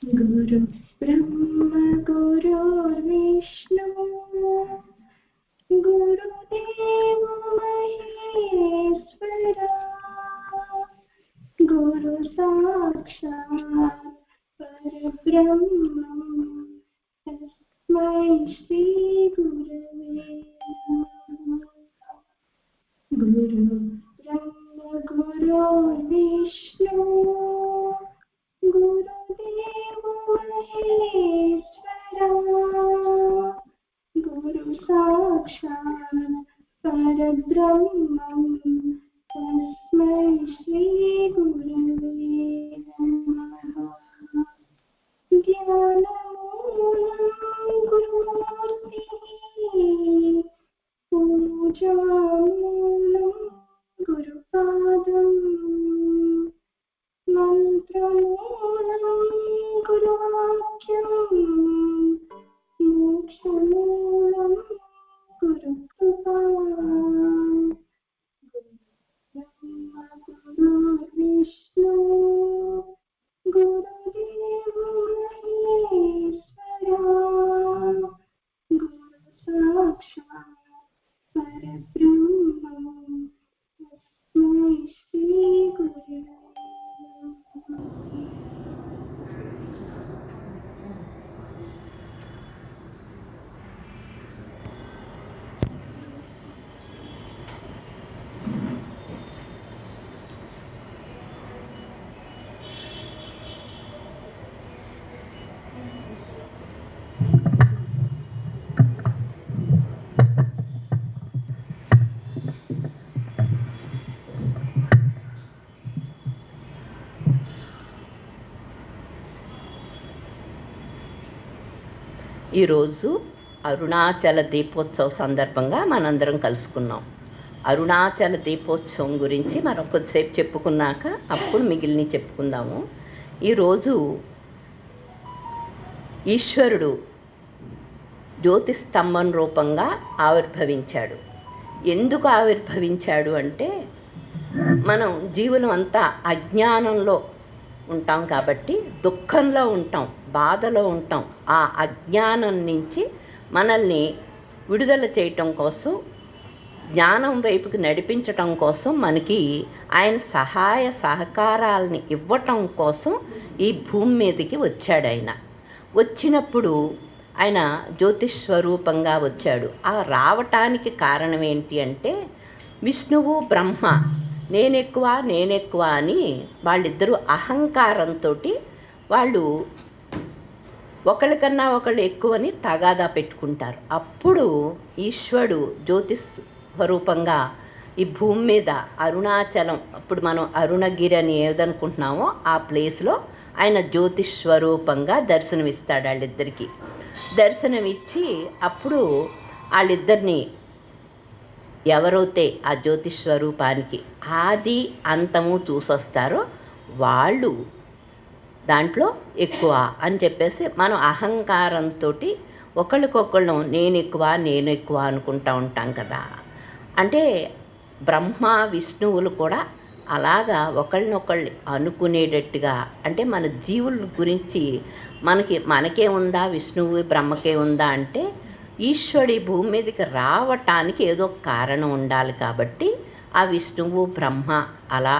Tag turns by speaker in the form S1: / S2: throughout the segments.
S1: गुरु ब्रह्म गुरुर्विष्णु गुरुदेव महेश्वरा गुरु साक्षात् परब्रह्म तस्मै श्री गुरवे नमः। गुरु ब्रह्म गुरुर्विष्णु गुरुदेव महेश्वरा गुरु साक्षात् परब्रह्मं तस्मै श्री गुरवे नमः। ज्ञानमूलं गुरुमूर्तिः पूजामूलं गुरुपादम् मंत्रमूलं गुरुवाक्यं मोक्षमूलं गुरुकृपा ब्रह्म गुरुर्विष्णु गुरुदेव महेश्वरा गुरु साक्षात् परब्रह्मं तस्मै श्री गुरवे
S2: ఈరోజు అరుణాచల దీపోత్సవ సందర్భంగా మనందరం కలుసుకున్నాం. అరుణాచల దీపోత్సవం గురించి మనం కొద్దిసేపు చెప్పుకున్నాక అప్పుడు మిగిలిన చెప్పుకుందాము. ఈరోజు ఈశ్వరుడు జ్యోతిస్తంభం రూపంగా ఆవిర్భవించాడు. ఎందుకు ఆవిర్భవించాడు అంటే మనం జీవులం అంతా అజ్ఞానంలో ఉంటాం కాబట్టి, దుఃఖంలో ఉంటాం, బాధలో ఉంటాం. ఆ అజ్ఞానం నుంచి మనల్ని విడుదల చేయటం కోసం, జ్ఞానం వైపుకి నడిపించటం కోసం, మనకి ఆయన సహాయ సహకారాలని ఇవ్వటం కోసం ఈ భూమి మీదకి వచ్చాడు. ఆయన వచ్చినప్పుడు ఆయన జ్యోతిస్వరూపంగా వచ్చాడు. ఆ రావటానికి కారణం ఏంటి అంటే విష్ణువు బ్రహ్మ నేనెక్కువ అని వాళ్ళిద్దరూ అహంకారంతో వాళ్ళు ఒకళ్ళకన్నా ఒకళ్ళు ఎక్కువని తగాదా పెట్టుకుంటారు. అప్పుడు ఈశ్వరుడు జ్యోతి స్వరూపంగా ఈ భూమి మీద అరుణాచలం, అప్పుడు మనం అరుణగిరి అని ఏదనుకుంటున్నామో ఆ ప్లేస్లో ఆయన జ్యోతి స్వరూపంగా దర్శనమిస్తాడు. వాళ్ళిద్దరికీ దర్శనమిచ్చి అప్పుడు వాళ్ళిద్దరిని ఎవరైతే ఆ జ్యోతిస్వరూపానికి ఆది అంతము చూసొస్తారో వాళ్ళు దాంట్లో ఎక్కువ అని చెప్పేసి మనం అహంకారంతో ఒకళ్ళకొకళ్ళం నేను ఎక్కువ అనుకుంటూ ఉంటాం కదా. అంటే బ్రహ్మ విష్ణువులు కూడా అలాగా ఒకళ్ళనొకళ్ళు అనుకునేటట్టుగా, అంటే మన జీవుల గురించి మనకే ఉందా, విష్ణువు బ్రహ్మకే ఉందా అంటే ఈశ్వరుడి భూమి మీదకి రావటానికి ఏదో కారణం ఉండాలి. కాబట్టి ఆ విష్ణువు బ్రహ్మ అలా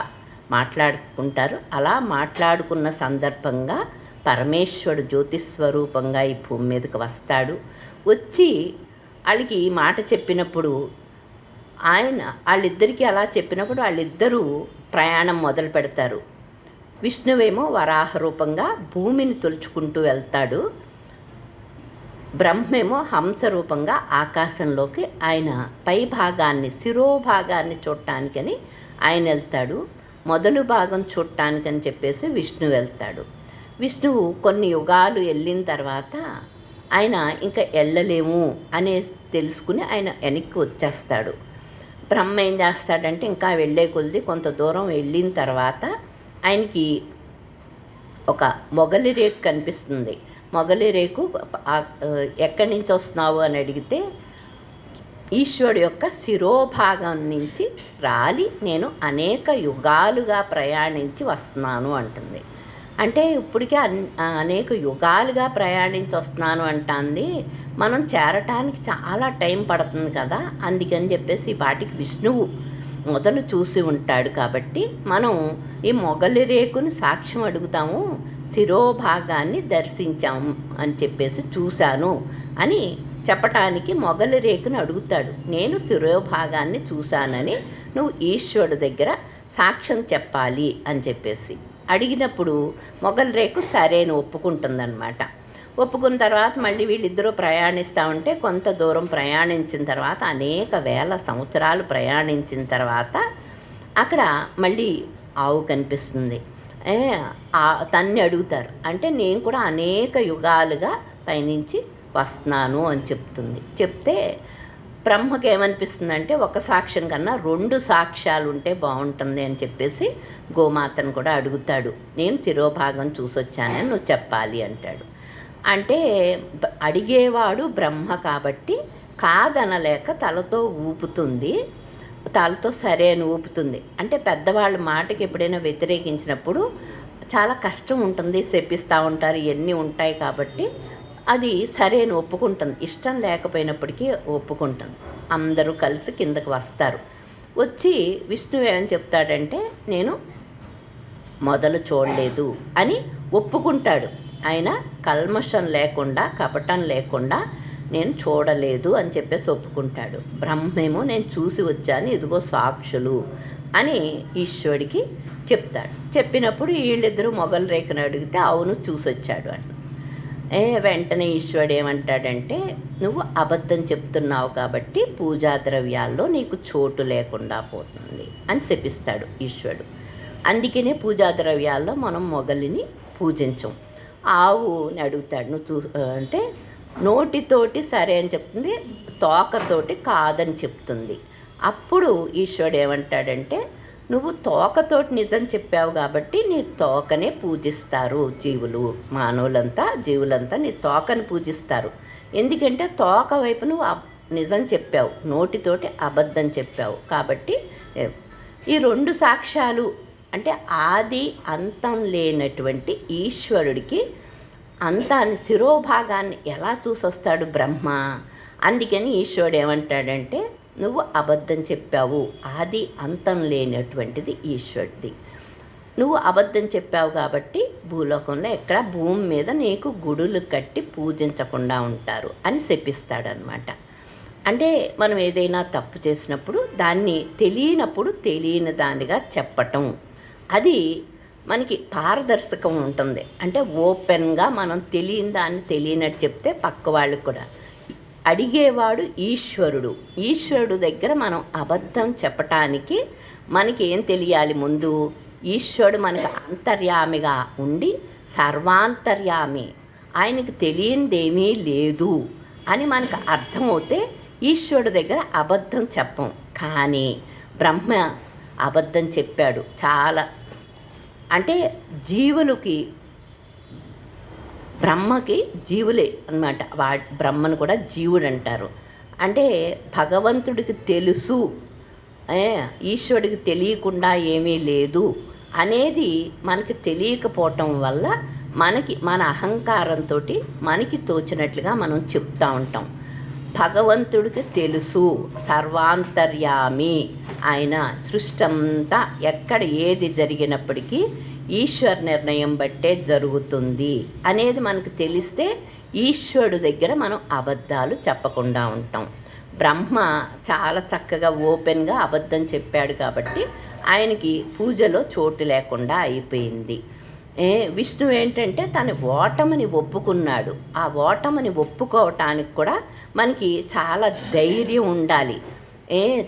S2: మాట్లాడుకుంటారు. అలా మాట్లాడుకున్న సందర్భంగా పరమేశ్వరుడు జ్యోతిస్వరూపంగా ఈ భూమి మీదకి వస్తాడు. వచ్చి వాళ్ళకి ఈ మాట చెప్పినప్పుడు వాళ్ళిద్దరికీ అలా చెప్పినప్పుడు వాళ్ళిద్దరూ ప్రయాణం మొదలు పెడతారు. విష్ణువేమో వరాహ రూపంగా భూమిని తొలుచుకుంటూ వెళ్తాడు. బ్రహ్మేమో హంస రూపంగా ఆకాశంలోకి ఆయన పై భాగాన్ని, శిరోభాగాన్ని చూడటానికని ఆయన వెళ్తాడు. మొదలు భాగం చూడటానికని చెప్పేసి విష్ణు వెళ్తాడు. విష్ణువు కొన్ని యుగాలు వెళ్ళిన తర్వాత ఆయన ఇంకా వెళ్ళలేము అనే తెలుసుకుని ఆయన వెనక్కి వచ్చేస్తాడు. బ్రహ్మ ఏం చేస్తాడంటే ఇంకా వెళ్ళే కొద్ది కొంత దూరం వెళ్ళిన తర్వాత ఆయనకి ఒక మొగలి రేకు కనిపిస్తుంది. మొగలి రేకు ఎక్కడి నుంచి వస్తున్నావు అని అడిగితే ఈశ్వరుడు యొక్క శిరోభాగం నుంచి రాలి నేను అనేక యుగాలుగా ప్రయాణించి వస్తున్నాను అంటుంది. అంటే ఇప్పటికే అనేక యుగాలుగా ప్రయాణించి వస్తున్నాను అంటాంది. మనం చేరటానికి చాలా టైం పడుతుంది కదా, అందుకని చెప్పేసి ఈ పాటికి విష్ణువు మొదలు చూసి ఉంటాడు. కాబట్టి మనం ఈ మొగలి రేకుని సాక్ష్యం అడుగుతాము, శిరోభాగాన్ని దర్శించాము అని చెప్పేసి చూశాను అని చెప్పటానికి మొగలి రేకుని అడుగుతాడు. నేను శిరోభాగాన్ని చూశానని నువ్వు ఈశ్వరుడు దగ్గర సాక్ష్యం చెప్పాలి అని చెప్పేసి అడిగినప్పుడు మొగలి రేకు సరేని ఒప్పుకుంటుందన్నమాట. ఒప్పుకున్న తర్వాత మళ్ళీ వీళ్ళిద్దరూ ప్రయాణిస్తూ ఉంటే కొంత దూరం ప్రయాణించిన తర్వాత అనేక వేల సంవత్సరాలు ప్రయాణించిన తర్వాత అక్కడ మళ్ళీ ఆవు కనిపిస్తుంది. తన్ని అడుగుతారు. అంటే నేను కూడా అనేక యుగాలుగా పైనుంచి వస్తున్నాను అని చెప్తుంది. చెప్తే బ్రహ్మకి ఏమనిపిస్తుందంటే ఒక సాక్ష్యం కన్నా 2 సాక్ష్యాలు ఉంటే బాగుంటుంది అని చెప్పేసి గోమాతను కూడా అడుగుతాడు. నేను శిరోభాగం చూసొచ్చానని నువ్వు చెప్పాలి అంటాడు. అంటే అడిగేవాడు బ్రహ్మ కాబట్టి కాదనలేక తలతో ఊపుతుంది. తలతో సరే అని ఊపుతుంది. అంటే పెద్దవాళ్ళ మాటకి ఎప్పుడైనా వ్యతిరేకించినప్పుడు చాలా కష్టం ఉంటుంది, శపిస్తూ ఉంటారు, ఇవన్నీ ఉంటాయి. కాబట్టి అది సరేని ఒప్పుకుంటుంది. ఇష్టం లేకపోయినప్పటికీ ఒప్పుకుంటుంది. అందరూ కలిసి కిందకు వస్తారు. వచ్చి విష్ణువు ఏమని చెప్తాడంటే నేను మొదలు చూడలేదు అని ఒప్పుకుంటాడు. ఆయన కల్మషం లేకుండా, కపటం లేకుండా నేను చూడలేదు అని చెప్పేసి ఒప్పుకుంటాడు. బ్రహ్మేమో నేను చూసి వచ్చాను, ఇదిగో సాక్షులు అని ఈశ్వరుడికి చెప్తాడు. చెప్పినప్పుడు వీళ్ళిద్దరూ మొగలి రేఖను అడిగితే అవును చూసొచ్చాడు అని. వెంటనే ఈశ్వరుడు ఏమంటాడంటే నువ్వు అబద్ధం చెప్తున్నావు కాబట్టి పూజా ద్రవ్యాల్లో నీకు చోటు లేకుండా పోతుంది అని శపిస్తాడు ఈశ్వరుడు. అందుకనే పూజా ద్రవ్యాల్లో మనం మొగలిని పూజించం. ఆవుని అడుగుతాడు నువ్వు అంటే నోటితోటి సరే అని చెప్తుంది, తోకతోటి కాదని చెప్తుంది. అప్పుడు ఈశ్వరుడు ఏమంటాడంటే నువ్వు తోకతోటి నిజం చెప్పావు కాబట్టి నీ తోకనే పూజిస్తారు జీవులు, జీవులంతా నీ తోకని పూజిస్తారు. ఎందుకంటే తోక వైపు నువ్వు నిజం చెప్పావు, నోటితోటి అబద్ధం చెప్పావు. కాబట్టి ఈ 2 సాక్ష్యాలు అంటే ఆది అంతం లేనటువంటి ఈశ్వరుడికి అంతాన్ని శిరోభాగాన్ని ఎలా చూసొస్తాడు బ్రహ్మ. అందుకని ఈశ్వరుడు ఏమంటాడంటే నువ్వు అబద్ధం చెప్పావు, ఆది అంతం లేనటువంటిది ఈశ్వరుడిది. నువ్వు అబద్ధం చెప్పావు కాబట్టి భూలోకంలో ఎక్కడ భూమి మీద నీకు గుడులు కట్టి పూజించకుండా ఉంటారు అని శపిస్తాడనమాట. అంటే మనం ఏదైనా తప్పు చేసినప్పుడు దాన్ని తెలియనప్పుడు తెలియని దానిగా చెప్పటం, అది మనకి పారదర్శకం ఉంటుంది. అంటే ఓపెన్గా మనం తెలియని దాన్ని తెలియనట్టు చెప్తే పక్క వాళ్ళకి కూడా. అడిగేవాడు ఈశ్వరుడు దగ్గర మనం అబద్ధం చెప్పటానికి మనకి ఏం తెలియాలి? ముందు ఈశ్వరుడు మనకు అంతర్యామిగా ఉండి సర్వాంతర్యామి, ఆయనకు తెలియనిదేమీ లేదు అని మనకు అర్థమవుతే ఈశ్వరుడు దగ్గర అబద్ధం చెప్పం. కానీ బ్రహ్మ అబద్ధం చెప్పాడు చాలా. అంటే జీవులకి బ్రహ్మకి జీవులే అన్నమాట. బ్రహ్మను కూడా జీవుడు అంటారు. అంటే భగవంతుడికి తెలుసు, ఈశ్వరుడికి తెలియకుండా ఏమీ లేదు అనేది మనకి తెలియకపోవటం వల్ల మన అహంకారంతో మనకి తోచినట్లుగా మనం చెప్తూ ఉంటాం. భగవంతుడికి తెలుసు, సర్వాంతర్యామి, ఆయన సృష్టి అంతా ఎక్కడ ఏది జరిగినప్పటికీ ఈశ్వర నిర్ణయం బట్టే జరుగుతుంది అనేది మనకు తెలిస్తే ఈశ్వరుడు దగ్గర మనం అబద్ధాలు చెప్పకుండా ఉంటాం. బ్రహ్మ చాలా చక్కగా ఓపెన్గా అబద్ధం చెప్పాడు కాబట్టి ఆయనకి పూజలో చోటు లేకుండా అయిపోయింది. విష్ణువు ఏంటంటే తన ఓటమిని ఒప్పుకున్నాడు. ఆ ఓటమిని ఒప్పుకోవటానికి కూడా మనకి చాలా ధైర్యం ఉండాలి.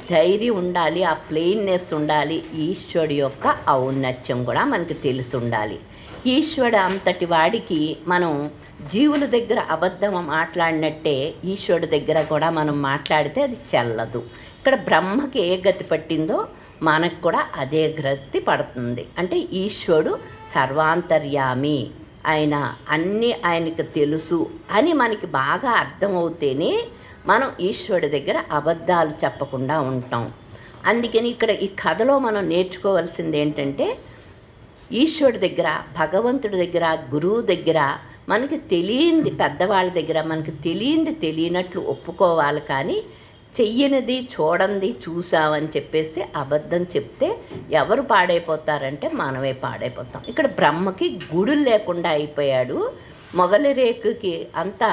S2: ధైర్యం ఉండాలి, ఆ ప్లెయిన్నెస్ ఉండాలి. ఈశ్వరుడు యొక్క ఔన్నత్యం కూడా మనకి తెలిసి ఉండాలి. ఈశ్వరుడు అంతటి వాడికి మనం జీవుల దగ్గర అబద్ధం మాట్లాడినట్టే ఈశ్వరుడు దగ్గర కూడా మనం మాట్లాడితే అది చెల్లదు. ఇక్కడ బ్రహ్మకి ఏ గతి పట్టిందో మనకు కూడా అదే గతి పడుతుంది. అంటే ఈశ్వరుడు సర్వాంతర్యామి, ఆయన అన్నీ ఆయనకు తెలుసు అని మనకి బాగా అర్థమవుతేనే మనం ఈశ్వరుడి దగ్గర అబద్ధాలు చెప్పకుండా ఉంటాం. అందుకని ఇక్కడ ఈ కథలో మనం నేర్చుకోవాల్సింది ఏంటంటే ఈశ్వరుడి దగ్గర, భగవంతుడి దగ్గర, గురువు దగ్గర మనకి తెలియంది, పెద్దవాళ్ళ దగ్గర మనకి తెలియనట్లు ఒప్పుకోవాలి. కానీ చెయ్యనిది చూడండి చూసామని చెప్పేసి అబద్ధం చెప్తే ఎవరు పాడైపోతారంటే మనమే పాడైపోతాం. ఇక్కడ బ్రహ్మకి గుడులు లేకుండా అయిపోయాడు. మొగలి రేకుకి అంతా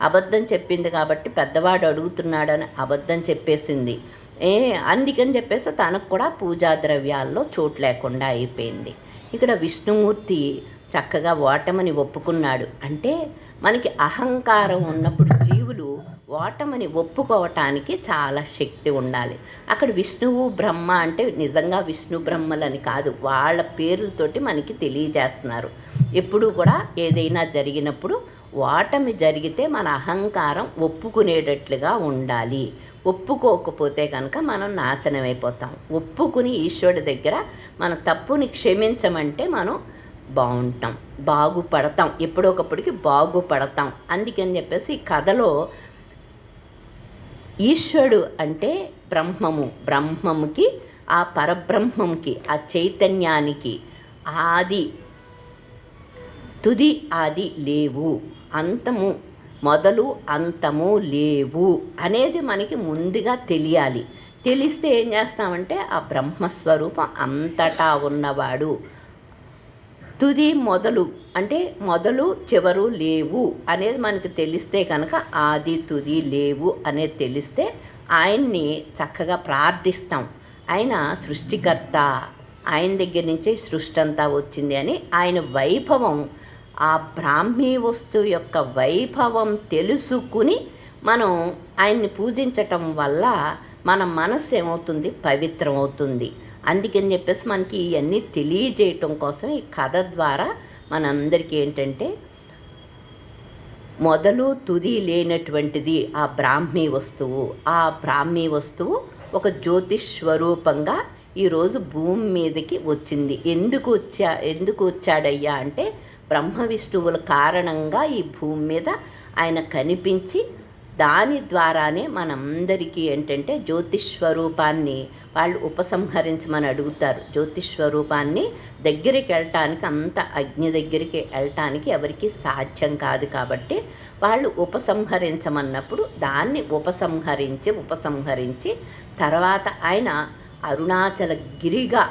S2: అబద్ధం చెప్పింది కాబట్టి పెద్దవాడు అడుగుతున్నాడని అబద్ధం చెప్పేసింది. అందుకని చెప్పేసి తనకు కూడా పూజా ద్రవ్యాల్లో చోటు లేకుండా అయిపోయింది. ఇక్కడ విష్ణుమూర్తి చక్కగా ఓటమని ఒప్పుకున్నాడు. అంటే మనకి అహంకారం ఉన్నప్పుడు జీవులు ఓటమని ఒప్పుకోవటానికి చాలా శక్తి ఉండాలి. అక్కడ విష్ణువు బ్రహ్మ అంటే నిజంగా విష్ణు బ్రహ్మలని కాదు, వాళ్ళ పేర్లతోటి మనకి తెలియజేస్తున్నారు. ఎప్పుడూ కూడా ఏదైనా జరిగినప్పుడు ఓటమి జరిగితే మన అహంకారం ఒప్పుకునేటట్లుగా ఉండాలి. ఒప్పుకోకపోతే కనుక మనం నాశనం అయిపోతాం. ఒప్పుకుని ఈశ్వరుడి దగ్గర మన తప్పుని క్షమించమంటే మనం బాగుంటాం, బాగుపడతాం, ఎప్పుడొకప్పటికి బాగుపడతాం. అందుకని చెప్పేసి ఈ కథలో ఈశ్వరుడు అంటే బ్రహ్మముకి, ఆ పరబ్రహ్మంకి, ఆ చైతన్యానికి ఆది తుది ఆది లేవు, అంతము మొదలు అంతము లేవు అనేది మనకి ముందుగా తెలియాలి. తెలిస్తే ఏం చేస్తామంటే ఆ బ్రహ్మస్వరూపం అంతటా ఉన్నవాడు. తుది మొదలు అంటే మొదలు చివరు లేవు అనేది మనకి తెలిస్తే కనుక ఆది తుది లేవు అనేది తెలిస్తే ఆయన్ని చక్కగా ప్రార్థిస్తాం. ఆయన సృష్టికర్త, ఆయన దగ్గర నుంచే సృష్టి అంతా వచ్చింది అని ఆయన వైభవం, ఆ బ్రాహ్మీ వస్తువు యొక్క వైభవం తెలుసుకుని మనం ఆయన్ని పూజించటం వల్ల మన మనస్సు ఏమవుతుంది, పవిత్రం అవుతుంది. అందుకని చెప్పేసి మనకి ఇవన్నీ తెలియజేయటం కోసం ఈ కథ ద్వారా మనందరికీ ఏంటంటే మొదలు తుది లేనటువంటిది ఆ బ్రాహ్మీ వస్తువు. ఆ బ్రాహ్మీ వస్తువు ఒక జ్యోతిస్వరూపంగా ఈరోజు భూమి మీదకి వచ్చింది. ఎందుకు వచ్చాడయ్యా అంటే బ్రహ్మ విష్ణువుల కారణంగా ఈ భూమి మీద ఆయన కనిపించి దాని ద్వారానే మనందరికీ ఏంటంటే జ్యోతిస్వరూపాన్ని వాళ్ళు ఉపసంహరించమని అడుగుతారు. జ్యోతిస్వరూపాన్ని దగ్గరికి వెళ్ళటానికి, అంత అగ్ని దగ్గరికి వెళ్ళటానికి ఎవరికి సాధ్యం కాదు. కాబట్టి వాళ్ళు ఉపసంహరించమన్నప్పుడు దాన్ని ఉపసంహరించి తర్వాత ఆయన అరుణాచల గిరిగా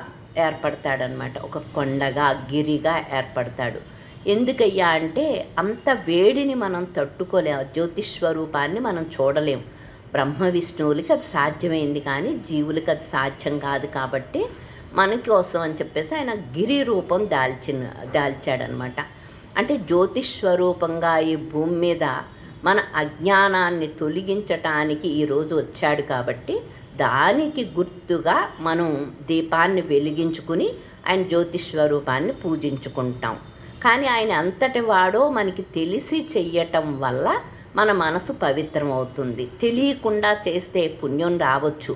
S2: ఏర్పడతాడనమాట. ఒక కొండగా గిరిగా ఏర్పడతాడు. ఎందుకయ్యా అంటే అంత వేడిని మనం తట్టుకోలేము, జ్యోతిస్వరూపాన్ని మనం చూడలేము. బ్రహ్మ విష్ణువులకి అది సాధ్యమైంది కానీ జీవులకి అది సాధ్యం కాదు. కాబట్టి మన కోసం అని చెప్పేసి ఆయన గిరి రూపం దాల్చాడనమాట. అంటే జ్యోతిస్వరూపంగా ఈ భూమి మీద మన అజ్ఞానాన్ని తొలగించటానికి ఈరోజు వచ్చాడు. కాబట్టి దానికి గుర్తుగా మనం దీపాన్ని వెలిగించుకుని ఆయన జ్యోతిస్వరూపాన్ని పూజించుకుంటాం. కానీ ఆయన అంతటి వాడో మనకి తెలిసి చెయ్యటం వల్ల మన మనసు పవిత్రం అవుతుంది. తెలియకుండా చేస్తే పుణ్యం రావచ్చు,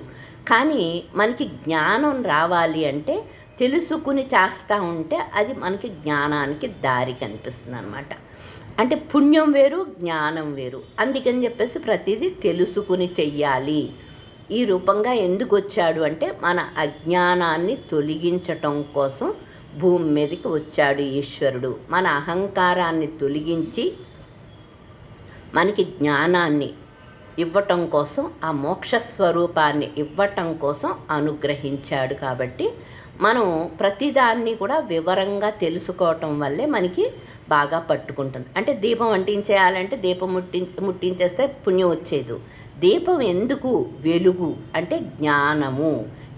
S2: కానీ మనకి జ్ఞానం రావాలి అంటే తెలుసుకుని చేస్తూ ఉంటే అది మనకి జ్ఞానానికి దారి కనిపిస్తుంది అనమాట. అంటే పుణ్యం వేరు, జ్ఞానం వేరు. అందుకని చెప్పేసి ప్రతిదీ తెలుసుకుని చెయ్యాలి. ఈ రూపంగా ఎందుకు వచ్చాడు అంటే మన అజ్ఞానాన్ని తొలగించటం కోసం భూమి మీదకి వచ్చాడు ఈశ్వరుడు. మన అహంకారాన్ని తొలగించి మనకి జ్ఞానాన్ని ఇవ్వటం కోసం, ఆ మోక్ష స్వరూపాన్ని ఇవ్వటం కోసం అనుగ్రహించాడు. కాబట్టి మనం ప్రతిదాన్ని కూడా వివరంగా తెలుసుకోవటం వల్లే మనకి బాగా పట్టుకుంటుంది. అంటే దీపం అంటించేయాలంటే దీపం ముట్టించేస్తే పుణ్యం వచ్చేది. దీపం ఎందుకు? వెలుగు అంటే జ్ఞానము.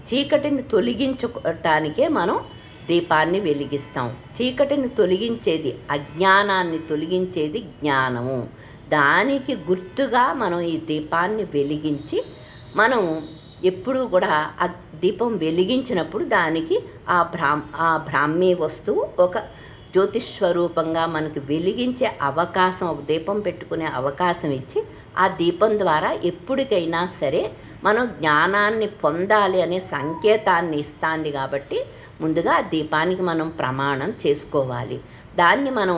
S2: చీకటిని తొలగించుకోవటానికే మనం దీపాన్ని వెలిగిస్తాం. చీకటిని తొలగించేది, అజ్ఞానాన్ని తొలగించేది జ్ఞానము. దానికి గుర్తుగా మనం ఈ దీపాన్ని వెలిగించి మనం ఎప్పుడూ కూడా ఆ దీపం వెలిగించినప్పుడు దానికి ఆ బ్రాహ్మీ వస్తువు ఒక జ్యోతిస్వరూపంగా మనకు వెలిగించే అవకాశం, ఒక దీపం పెట్టుకునే అవకాశం ఇచ్చి ఆ దీపం ద్వారా ఎప్పటికైనా సరే మనం జ్ఞానాన్ని పొందాలి అనే సంకేతాన్ని ఇస్తుంది. కాబట్టి ముందుగా ఆ దీపానికి మనం ప్రమాణం చేసుకోవాలి. దాన్ని మనం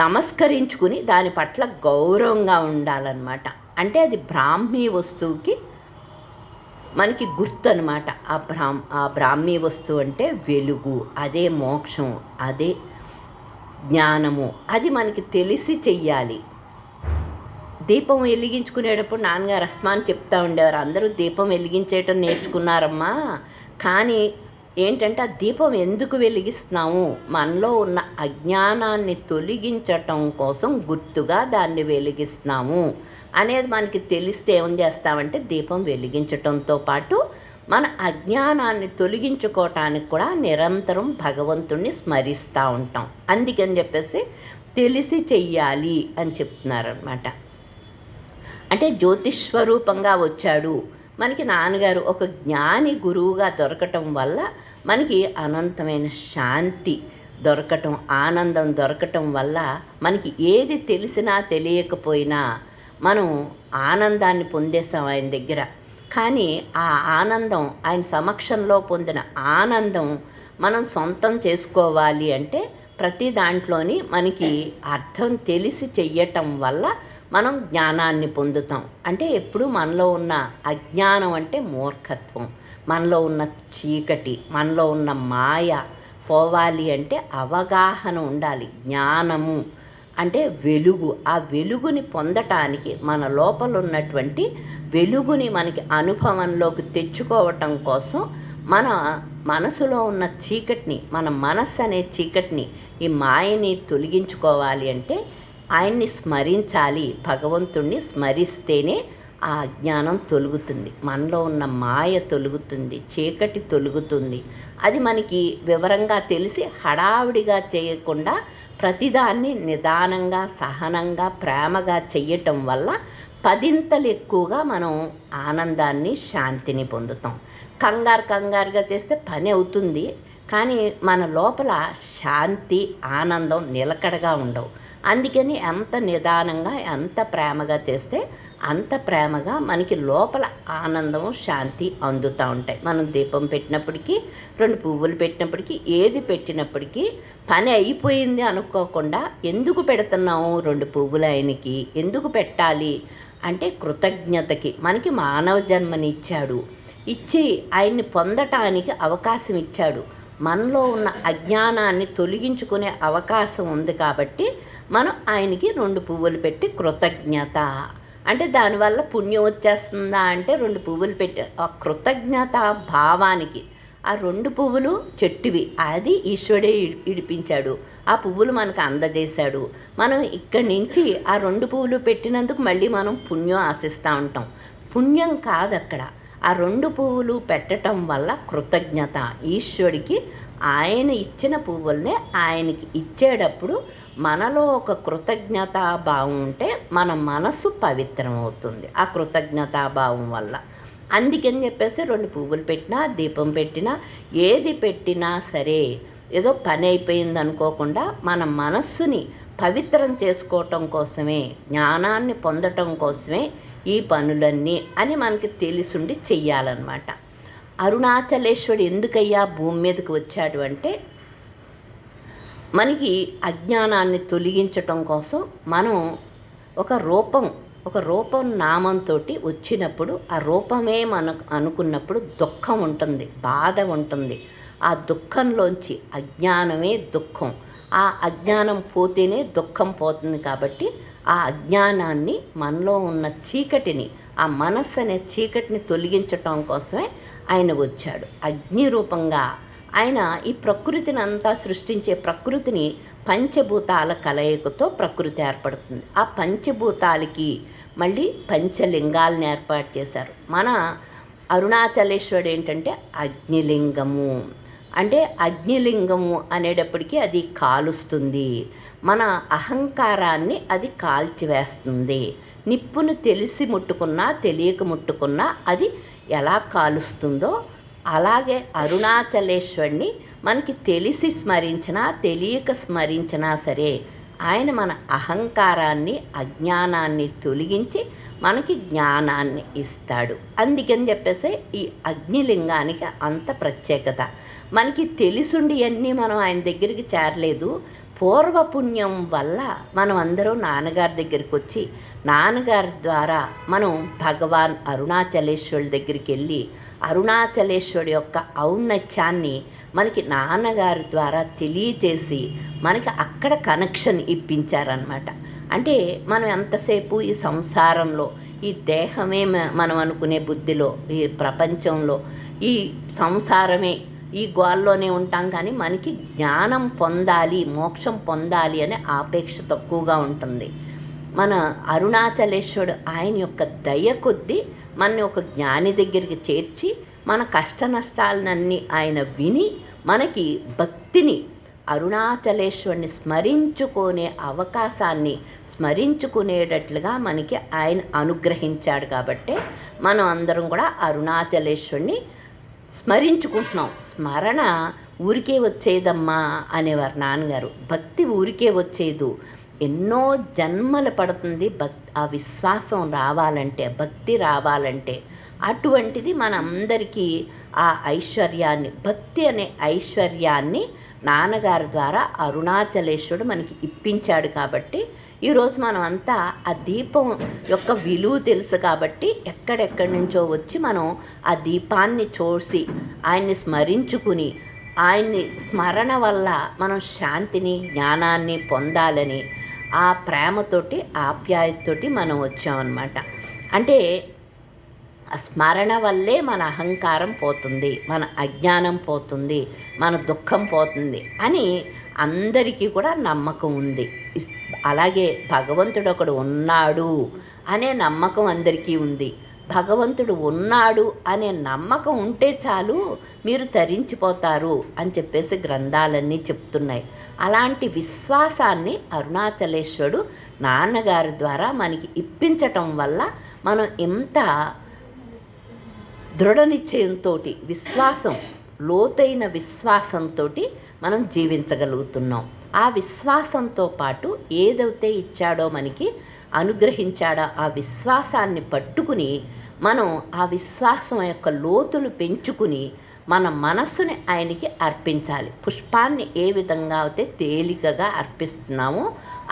S2: నమస్కరించుకుని దాని పట్ల గౌరవంగా ఉండాలన్నమాట. అంటే అది బ్రాహ్మీ వస్తువుకి మనకి గుర్తు అనమాట. ఆ బ్రాహ్మీ వస్తువు అంటే వెలుగు, అదే మోక్షం, అదే జ్ఞానము. అది మనకి తెలిసి చెయ్యాలి. దీపం వెలిగించుకునేటప్పుడు నాన్నగారు అస్మాన్ చెప్తూ ఉండేవారు, అందరూ దీపం వెలిగించేయటం నేర్చుకున్నారమ్మా, కానీ ఏంటంటే ఆ దీపం ఎందుకు వెలిగిస్తున్నాము, మనలో ఉన్న అజ్ఞానాన్ని తొలగించటం కోసం గుర్తుగా దాన్ని వెలిగిస్తున్నాము అనేది మనకి తెలిస్తే ఏం చేస్తామంటే దీపం వెలిగించటంతో పాటు మన అజ్ఞానాన్ని తొలగించుకోవటానికి కూడా నిరంతరం భగవంతుణ్ణి స్మరిస్తూ ఉంటాం. అందుకని చెప్పేసి తెలిసి చెయ్యాలి అని చెప్తున్నారనమాట. అంటే జ్యోతిస్వరూపంగా వచ్చాడు మనకి నాన్నగారు, ఒక జ్ఞాని గురువుగా దొరకటం వల్ల మనకి అనంతమైన శాంతి దొరకటం, ఆనందం దొరకటం వల్ల మనకి ఏది తెలిసినా తెలియకపోయినా మనం ఆనందాన్ని పొందేస్తాం ఆయన దగ్గర. కానీ ఆ ఆనందం, ఆయన సమక్షంలో పొందిన ఆనందం మనం సొంతం చేసుకోవాలి అంటే ప్రతి దాంట్లోని మనకి అర్థం తెలిసి చెయ్యటం వల్ల మనం జ్ఞానాన్ని పొందుతాం. అంటే ఎప్పుడు మనలో ఉన్న అజ్ఞానం అంటే మూర్ఖత్వం, మనలో ఉన్న చీకటి, మనలో ఉన్న మాయ పోవాలి అంటే అవగాహన ఉండాలి. జ్ఞానము అంటే వెలుగు. ఆ వెలుగుని పొందటానికి మన లోపల ఉన్నటువంటి వెలుగుని మనకి అనుభవంలోకి తెచ్చుకోవటం కోసం మన మనసులో ఉన్న చీకటిని, మన మనస్సు అనే చీకటిని, ఈ మాయని తొలగించుకోవాలి అంటే ఆయన్ని స్మరించాలి. భగవంతుణ్ణి స్మరిస్తేనే ఆ అజ్ఞానం తొలుగుతుంది, మనలో ఉన్న మాయ తొలుగుతుంది, చీకటి తొలుగుతుంది. అది మనకి వివరంగా తెలిసి హడావిడిగా చేయకుండా ప్రతిదాన్ని నిదానంగా, సహనంగా, ప్రేమగా చెయ్యటం వల్ల పదింతలు ఎక్కువగా మనం ఆనందాన్ని, శాంతిని పొందుతాం. కంగారుగా చేస్తే పని అవుతుంది, కానీ మన లోపల శాంతి, ఆనందం నిలకడగా ఉండవు. అందుకని ఎంత నిదానంగా, ఎంత ప్రేమగా చేస్తే అంత ప్రేమగా మనకి లోపల ఆనందం, శాంతి అందుతూ ఉంటాయి. మనం దీపం పెట్టినప్పటికీ, 2 పువ్వులు పెట్టినప్పటికీ, ఏది పెట్టినప్పటికీ పని అయిపోయింది అనుకోకుండా ఎందుకు పెడుతున్నాము 2 పువ్వులు ఆయనకి, ఎందుకు పెట్టాలి అంటే కృతజ్ఞతకి. మనకి మానవ జన్మనిచ్చాడు, ఇచ్చి ఆయన్ని పొందటానికి అవకాశం ఇచ్చాడు. మనలో ఉన్న అజ్ఞానాన్ని తొలగించుకునే అవకాశం ఉంది కాబట్టి మనం ఆయనకి 2 పువ్వులు పెట్టి కృతజ్ఞత అంటే దానివల్ల పుణ్యం వచ్చేస్తుందా అంటే 2 పువ్వులు పెట్టి ఆ కృతజ్ఞత భావానికి. ఆ 2 పువ్వులు చెట్టువి, అది ఈశ్వరుడే ఇడిపించాడు, ఆ పువ్వులు మనకు అందజేశాడు. మనం ఇక్కడి నుంచి ఆ 2 పువ్వులు పెట్టినందుకు మళ్ళీ మనం పుణ్యం ఆశిస్తూ ఉంటాం. పుణ్యం కాదు అక్కడ, ఆ 2 పువ్వులు పెట్టడం వల్ల కృతజ్ఞత. ఈశ్వరుడికి ఆయన ఇచ్చిన పువ్వుల్నే ఆయనకి ఇచ్చేటప్పుడు మనలో ఒక కృతజ్ఞతా భావం ఉంటే మన మనసు పవిత్రం అవుతుంది ఆ కృతజ్ఞతా భావం వల్ల. అందుకని చెప్పేసి 2 పువ్వులు పెట్టినా, దీపం పెట్టినా, ఏది పెట్టినా సరే ఏదో పని అయిపోయింది అనుకోకుండా మన మనస్సుని పవిత్రం చేసుకోవటం కోసమే, జ్ఞానాన్ని పొందటం కోసమే ఈ పనులన్నీ అని మనకి తెలిసుండి చెయ్యాలన్నమాట. అరుణాచలేశ్వరుడు ఎందుకయ్యా భూమి మీదకి వచ్చాడు అంటే మనకి అజ్ఞానాన్ని తొలగించటం కోసం. మనం ఒక రూపం నామంతో వచ్చినప్పుడు ఆ రూపమే మనకు అనుకున్నప్పుడు దుఃఖం ఉంటుంది, బాధ ఉంటుంది. ఆ దుఃఖంలోంచి, అజ్ఞానమే దుఃఖం, ఆ అజ్ఞానం పోతేనే దుఃఖం పోతుంది. కాబట్టి ఆ అజ్ఞానాన్ని, మనలో ఉన్న చీకటిని, ఆ మనస్సు అనే చీకటిని తొలగించటం కోసమే ఆయన వచ్చాడు. అగ్ని రూపంగా ఆయన ఈ ప్రకృతిని అంతా సృష్టించే ప్రకృతిని పంచభూతాల కలయికతో ప్రకృతి ఏర్పడుతుంది. ఆ పంచభూతాలకి మళ్ళీ పంచలింగాలను ఏర్పాటు చేశారు. మన అరుణాచలేశ్వరుడు ఏంటంటే అగ్నిలింగము. అంటే అగ్నిలింగము అనేటప్పటికీ అది కాలుస్తుంది, మన అహంకారాన్ని అది కాల్చివేస్తుంది. నిప్పును తెలిసి ముట్టుకున్నా, తెలియక ముట్టుకున్నా అది ఎలా కాలుస్తుందో అలాగే అరుణాచలేశ్వరుని మనకి తెలిసి స్మరించినా, తెలియక స్మరించినా సరే ఆయన మన అహంకారాన్ని, అజ్ఞానాన్ని తొలగించి మనకి జ్ఞానాన్ని ఇస్తాడు. అందుకని చెప్పేసి ఈ అగ్నిలింగానికి అంత ప్రత్యేకత. మనకి తెలిసుండి అన్నీ మనం ఆయన దగ్గరికి చేరలేదు. పూర్వపుణ్యం వల్ల మనం అందరూ నాన్నగారి దగ్గరికి వచ్చి, నాన్నగారి ద్వారా మనం భగవాన్ అరుణాచలేశ్వరుడి దగ్గరికి వెళ్ళి అరుణాచలేశ్వరుడి యొక్క ఔన్నత్యాన్ని మనకి నాన్నగారి ద్వారా తెలియచేసి మనకి అక్కడ కనెక్షన్ ఇప్పించారనమాట. అంటే మనం ఎంతసేపు ఈ సంసారంలో, ఈ దేహమే మనం అనుకునే బుద్ధిలో, ఈ ప్రపంచంలో ఈ సంసారమే, ఈ గోల్లోనే ఉంటాం. కానీ మనకి జ్ఞానం పొందాలి, మోక్షం పొందాలి అనే ఆపేక్ష తక్కువగా ఉంటుంది. మన అరుణాచలేశ్వరుడు ఆయన యొక్క దయ కొద్దీ మనని ఒక జ్ఞాని దగ్గరికి చేర్చి మన కష్ట నష్టాలన్నీ ఆయన విని మనకి భక్తిని, అరుణాచలేశ్వరుని స్మరించుకునే అవకాశాన్ని స్మరించుకునేటట్లుగా మనకి ఆయన అనుగ్రహించాడు. కాబట్టి మనం అందరం కూడా అరుణాచలేశ్వరుని స్మరించుకుంటున్నాం. స్మరణ ఊరికే వచ్చేదమ్మా అనేవారు నాన్నగారు. భక్తి ఊరికే వచ్చేదు, ఎన్నో జన్మలు పడుతుంది ఆ విశ్వాసం రావాలంటే, భక్తి రావాలంటే. అటువంటిది మనందరికీ ఆ ఐశ్వర్యాన్ని, భక్తి అనే ఐశ్వర్యాన్ని నాన్నగారి ద్వారా అరుణాచలేశ్వరుడు మనకి ఇప్పించాడు. కాబట్టి ఈరోజు మనం అంతా ఆ దీపం యొక్క విలువ తెలుసు కాబట్టి ఎక్కడెక్కడి నుంచో వచ్చి మనం ఆ దీపాన్ని చూసి ఆయన్ని స్మరించుకుని, ఆయన్ని స్మరణ వల్ల మనం శాంతిని, జ్ఞానాన్ని పొందాలని ఆ ప్రేమతోటి, ఆప్యాయతతోటి మనం వచ్చామన్నమాట. అంటే ఆ స్మరణ వల్లే మన అహంకారం పోతుంది, మన అజ్ఞానం పోతుంది, మన దుఃఖం పోతుంది అని అందరికీ కూడా నమ్మకం ఉంది. అలాగే భగవంతుడు ఒకడు ఉన్నాడు అనే నమ్మకం అందరికీ ఉంది. భగవంతుడు ఉన్నాడు అనే నమ్మకం ఉంటే చాలు, మీరు తరించిపోతారు అని చెప్పేసి గ్రంథాలన్నీ చెప్తున్నాయి. అలాంటి విశ్వాసాన్ని అరుణాచలేశ్వరుడు నాన్నగారి ద్వారా మనకి ఇప్పించటం వల్ల మనం ఎంత దృఢ నిశ్చయంతో, విశ్వాసం, లోతైన విశ్వాసంతో మనం జీవించగలుగుతున్నాం. ఆ విశ్వాసంతో పాటు ఏదైతే ఇచ్చాడో, మనకి అనుగ్రహించాడో ఆ విశ్వాసాన్ని పట్టుకుని మనం ఆ విశ్వాసం యొక్క లోతులు పెంచుకుని మన మనస్సుని ఆయనకి అర్పించాలి. పుష్పాన్ని ఏ విధంగా అయితే తేలికగా అర్పిస్తున్నామో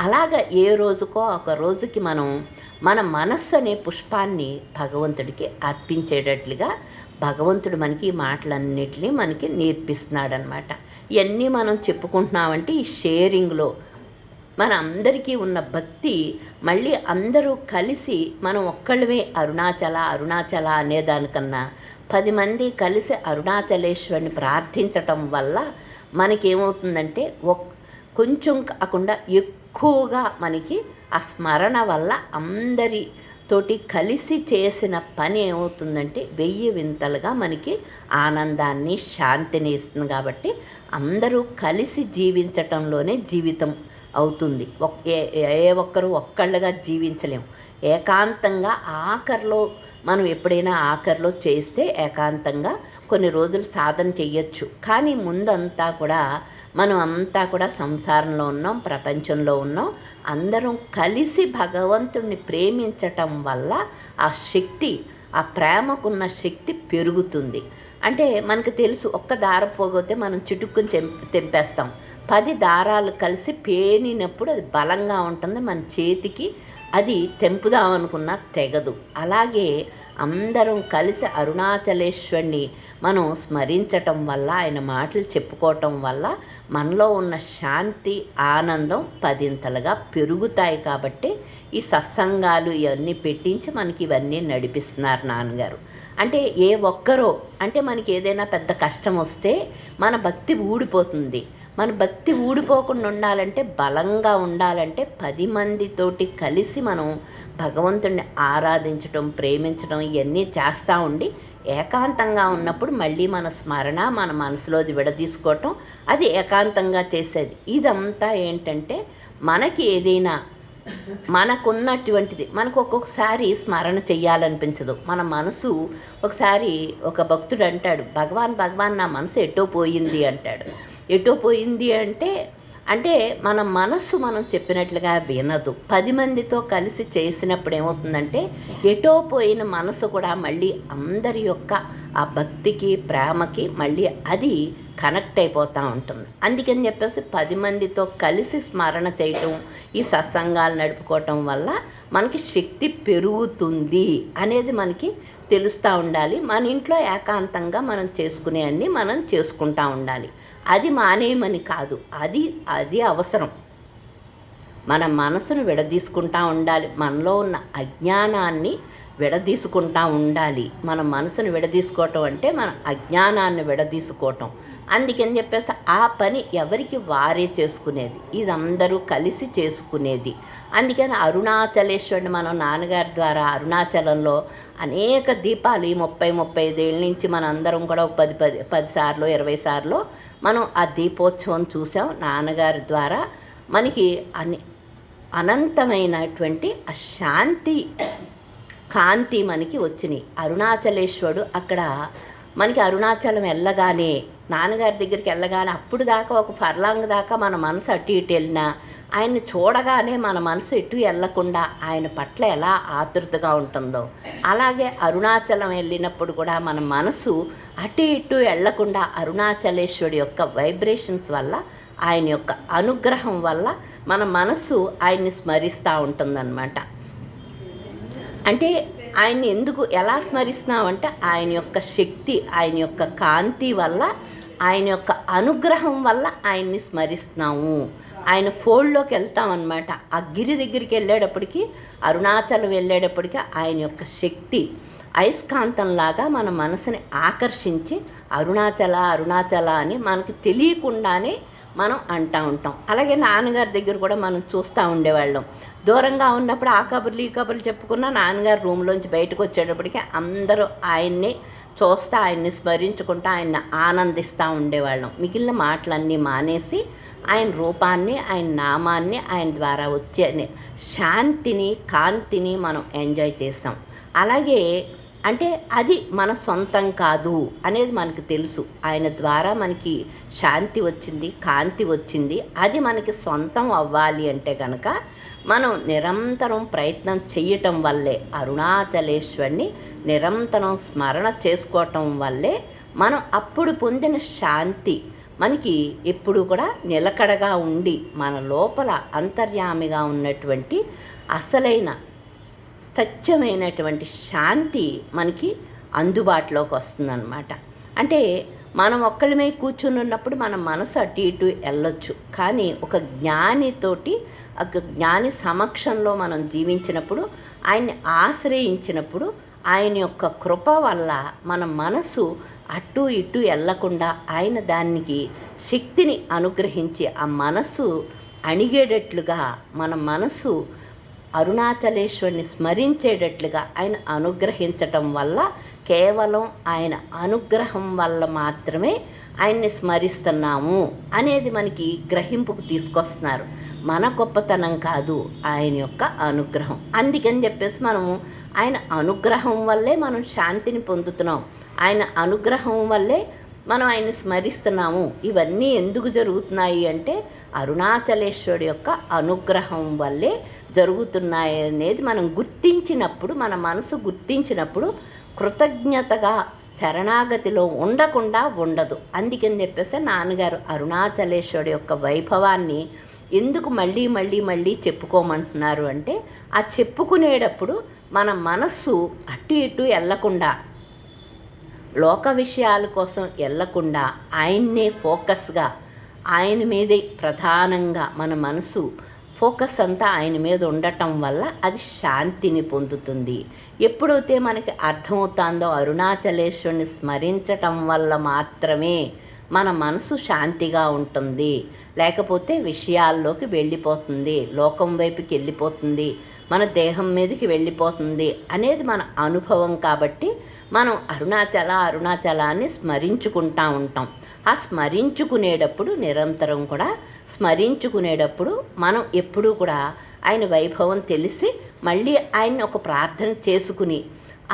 S2: అలాగా ఏ రోజుకో ఒక రోజుకి మనం మన మనస్సు అనే పుష్పాన్ని భగవంతుడికి అర్పించేటట్లుగా భగవంతుడు మనకి ఈ మాటలన్నిటినీ మనకి నేర్పిస్తున్నాడనమాట. ఇవన్నీ మనం చెప్పుకుంటున్నామంటే ఈ షేరింగ్లో మన అందరికీ ఉన్న భక్తి మళ్ళీ అందరూ కలిసి మనం ఒక్కళ్ళమే అరుణాచల అరుణాచల అనేదానికన్నా 10 మంది కలిసి అరుణాచలేశ్వరుని ప్రార్థించటం వల్ల మనకేమవుతుందంటే కొంచెం కాకుండా ఎక్కువగా మనకి ఆ స్మరణ వల్ల అందరితోటి కలిసి చేసిన పని ఏమవుతుందంటే 1000 వింతలుగా మనకి ఆనందాన్ని, శాంతిని ఇస్తుంది. కాబట్టి అందరూ కలిసి జీవించటంలోనే జీవితం అవుతుంది. ఏ ఒక్కరు ఒక్కళ్ళుగా జీవించలేము. ఏకాంతంగా ఆఖరిలో మనం ఎప్పుడైనా ఆఖరిలో చేస్తే ఏకాంతంగా కొన్ని రోజులు సాధన చెయ్యొచ్చు. కానీ ముందంతా కూడా మనం అంతా కూడా సంసారంలో ఉన్నాం, ప్రపంచంలో ఉన్నాం. అందరం కలిసి భగవంతుడిని ప్రేమించటం వల్ల ఆ శక్తి, ఆ ప్రేమకున్న శక్తి పెరుగుతుంది. అంటే మనకు తెలుసు, ఒక్క దారం పోగొతే మనం చిటుక్కుని తెంపేస్తాం. 10 దారాలు కలిసి పేనినప్పుడు అది బలంగా ఉంటుంది, మన చేతికి అది తెంపుదామనుకున్నా తెగదు. అలాగే అందరం కలిసి అరుణాచలేశ్వరుని మనం స్మరించటం వల్ల, ఆయన మాటలు చెప్పుకోవటం వల్ల మనలో ఉన్న శాంతి, ఆనందం 10ంతలుగా పెరుగుతాయి. కాబట్టి ఈ సత్సంగాలు ఇవన్నీ పెట్టించి మనకి ఇవన్నీ నడిపిస్తున్నారు నాన్నగారు. అంటే ఏ ఒక్కరో, అంటే మనకి ఏదైనా పెద్ద కష్టం వస్తే మన భక్తి ఊడిపోతుంది. మన భక్తి ఊడిపోకుండా ఉండాలంటే, బలంగా ఉండాలంటే 10 మందితోటి కలిసి మనం భగవంతుడిని ఆరాధించడం, ప్రేమించడం ఇవన్నీ చేస్తూ ఉండి ఏకాంతంగా ఉన్నప్పుడు మళ్ళీ మన స్మరణ మన మనసులోది విడదీసుకోవటం, అది ఏకాంతంగా చేసేది. ఇదంతా ఏంటంటే మనకి ఏదైనా మనకున్నటువంటిది మనకు ఒక్కొక్కసారి స్మరణ చెయ్యాలనిపించదు. మన మనసు ఒకసారి ఒక భక్తుడు అంటాడు, భగవాన్ నా మనసు ఎటో పోయింది అంటాడు. ఎటో పోయింది అంటే మన మనస్సు మనం చెప్పినట్లుగా వినదు. 10 మందితో కలిసి చేసినప్పుడు ఏమవుతుందంటే ఎటో పోయిన మనసు కూడా మళ్ళీ అందరి యొక్క ఆ భక్తికి, ప్రేమకి మళ్ళీ అది కనెక్ట్ అయిపోతూ ఉంటుంది. అందుకని చెప్పేసి 10 మందితో కలిసి స్మరణ చేయటం, ఈ సత్సంగాలు నడుపుకోవటం వల్ల మనకి శక్తి పెరుగుతుంది అనేది మనకి తెలుస్తూ ఉండాలి. మన ఇంట్లో ఏకాంతంగా మనం చేసుకునే అన్నీ మనం చేసుకుంటూ ఉండాలి. అది మానేయమని కాదు, అది అది అవసరం. మన మనసును విడదీసుకుంటూ ఉండాలి. మనలో ఉన్న అజ్ఞానాన్ని విడదీసుకుంటూ ఉండాలి. మన మనసును విడదీసుకోవటం అంటే మన అజ్ఞానాన్ని విడదీసుకోవటం. అందుకని చెప్పేసి ఆ పని ఎవరికి వారే చేసుకునేది, ఇది అందరూ కలిసి చేసుకునేది. అందుకని అరుణాచలేశ్వరుని మనం నాన్నగారి ద్వారా అరుణాచలంలో అనేక దీపాలు ఈ 30-35 ఏళ్ళ నుంచి మన అందరం కూడా 10 సార్లు 20 సార్లు మనం ఆ దీపోత్సవం చూసాం. నాన్నగారి ద్వారా మనకి అనంతమైనటువంటి ఆ శాంతి కాంతి మనకి వచ్చినాయి. అరుణాచలేశ్వరుడు అక్కడ మనకి అరుణాచలం వెళ్ళగానే, నాన్నగారి దగ్గరికి వెళ్ళగానే అప్పుడు దాకా ఒక ఫర్లాంగ్ దాకా మన మనసు అటు ఇటు వెళ్ళినా ఆయన్ని చూడగానే మన మనసు ఎటు వెళ్ళకుండా ఆయన పట్ల ఎలా ఆతృతగా ఉంటుందో, అలాగే అరుణాచలం వెళ్ళినప్పుడు కూడా మన మనసు అటు ఇటు వెళ్ళకుండా అరుణాచలేశ్వరుడి యొక్క వైబ్రేషన్స్ వల్ల, ఆయన యొక్క అనుగ్రహం వల్ల మన మనసు ఆయన్ని స్మరిస్తూ ఉంటుందన్నమాట. అంటే ఆయన్ని ఎందుకు ఎలా స్మరిస్తున్నామంటే ఆయన యొక్క శక్తి, ఆయన యొక్క కాంతి వల్ల, ఆయన యొక్క అనుగ్రహం వల్ల ఆయన్ని స్మరిస్తున్నాము. ఆయన ఫోల్డ్లోకి వెళ్తామన్నమాట. ఆ గిరి దగ్గరికి వెళ్ళేటప్పటికి, అరుణాచలం వెళ్ళేటప్పటికి ఆయన యొక్క శక్తి అయస్కాంతంలాగా మన మనసుని ఆకర్షించి అరుణాచల అరుణాచల అని మనకి తెలియకుండానే మనం అంటూ ఉంటాం. అలాగే నాన్నగారి దగ్గర కూడా మనం చూస్తూ ఉండేవాళ్ళం. దూరంగా ఉన్నప్పుడు ఆ కబుర్లు ఈ కబుర్లు చెప్పుకున్న నాన్నగారు రూమ్లోంచి బయటకు వచ్చేటప్పటికి అందరూ ఆయన్ని చూస్తూ ఆయన్ని స్మరించుకుంటూ ఆయన్ని ఆనందిస్తూ ఉండేవాళ్ళం. మిగిలిన మాటలన్నీ మానేసి ఆయన రూపాన్ని, ఆయన నామాన్ని, ఆయన ద్వారా వచ్చే శాంతిని కాంతిని మనం ఎంజాయ్ చేస్తాం. అలాగే అంటే అది మన సొంతం కాదు అనేది మనకు తెలుసు. ఆయన ద్వారా మనకి శాంతి వచ్చింది, కాంతి వచ్చింది. అది మనకి సొంతం అవ్వాలి అంటే కనుక మనం నిరంతరం ప్రయత్నం చేయటం వల్లే, అరుణాచలేశ్వరిని నిరంతరం స్మరణ చేసుకోవటం వల్లే మనం అప్పుడు పొందిన శాంతి మనకి ఎప్పుడు కూడా నిలకడగా ఉండి మన లోపల అంతర్యామిగా ఉన్నటువంటి అసలైన సత్యమైనటువంటి శాంతి మనకి అందుబాటులోకి వస్తుందన్నమాట. అంటే మనం ఒక్కళ్ళమే కూర్చుని ఉన్నప్పుడు మన మనసు అటు ఇటు వెళ్ళొచ్చు. కానీ ఒక జ్ఞానితోటి, ఒక జ్ఞాని సమక్షంలో మనం జీవించినప్పుడు, ఆయన్ని ఆశ్రయించినప్పుడు, ఆయన యొక్క కృప వల్ల మన మనసు అటు ఇటు వెళ్ళకుండా ఆయన దానికి శక్తిని అనుగ్రహించి ఆ మనసు అణిగేటట్లుగా, మన మనసు అరుణాచలేశ్వరిని స్మరించేటట్లుగా ఆయన అనుగ్రహించటం వల్ల, కేవలం ఆయన అనుగ్రహం వల్ల మాత్రమే ఆయన్ని స్మరిస్తున్నాము అనేది మనకి గ్రహింపుకు తీసుకొస్తున్నారు. మన గొప్పతనం కాదు, ఆయన యొక్క అనుగ్రహం. అందుకని చెప్పేసి మనము ఆయన అనుగ్రహం వల్లే మనం శాంతిని పొందుతున్నాం. ఆయన అనుగ్రహం వల్లే మనం ఆయన్ని స్మరిస్తున్నాము. ఇవన్నీ ఎందుకు జరుగుతున్నాయి అంటే అరుణాచలేశ్వరుడి యొక్క అనుగ్రహం వల్లే జరుగుతున్నాయి అనేది మనం గుర్తించినప్పుడు, మన మనసు గుర్తించినప్పుడు కృతజ్ఞతగా శరణాగతిలో ఉండకుండా ఉండదు. అందుకని చెప్పేసి నాన్నగారు అరుణాచలేశ్వరుడి యొక్క వైభవాన్ని ఎందుకు మళ్ళీ మళ్ళీ మళ్ళీ చెప్పుకోమంటున్నారు అంటే, ఆ చెప్పుకునేటప్పుడు మన మనస్సు అటు ఇటు వెళ్ళకుండా, లోక విషయాల కోసం వెళ్ళకుండా ఆయన్నే ఫోకస్గా, ఆయన మీదే ప్రధానంగా మన మనసు ఫోకస్ అంతా ఆయన మీద ఉండటం వల్ల అది శాంతిని పొందుతుంది. ఎప్పుడైతే మనకి అర్థమవుతుందో అరుణాచలేశ్వరుని స్మరించటం వల్ల మాత్రమే మన మనసు శాంతిగా ఉంటుంది, లేకపోతే విషయాల్లోకి వెళ్ళిపోతుంది, లోకం వైపుకి వెళ్ళిపోతుంది, మన దేహం మీదకి వెళ్ళిపోతుంది అనేది మన అనుభవం. కాబట్టి మనం అరుణాచల అరుణాచలాన్ని స్మరించుకుంటూ ఉంటాం. ఆ స్మరించుకునేటప్పుడు నిరంతరం కూడా స్మరించుకునేటప్పుడు మనం ఎప్పుడూ కూడా ఆయన వైభవం తెలిసి మళ్ళీ ఆయన్ని ఒక ప్రార్థన చేసుకుని,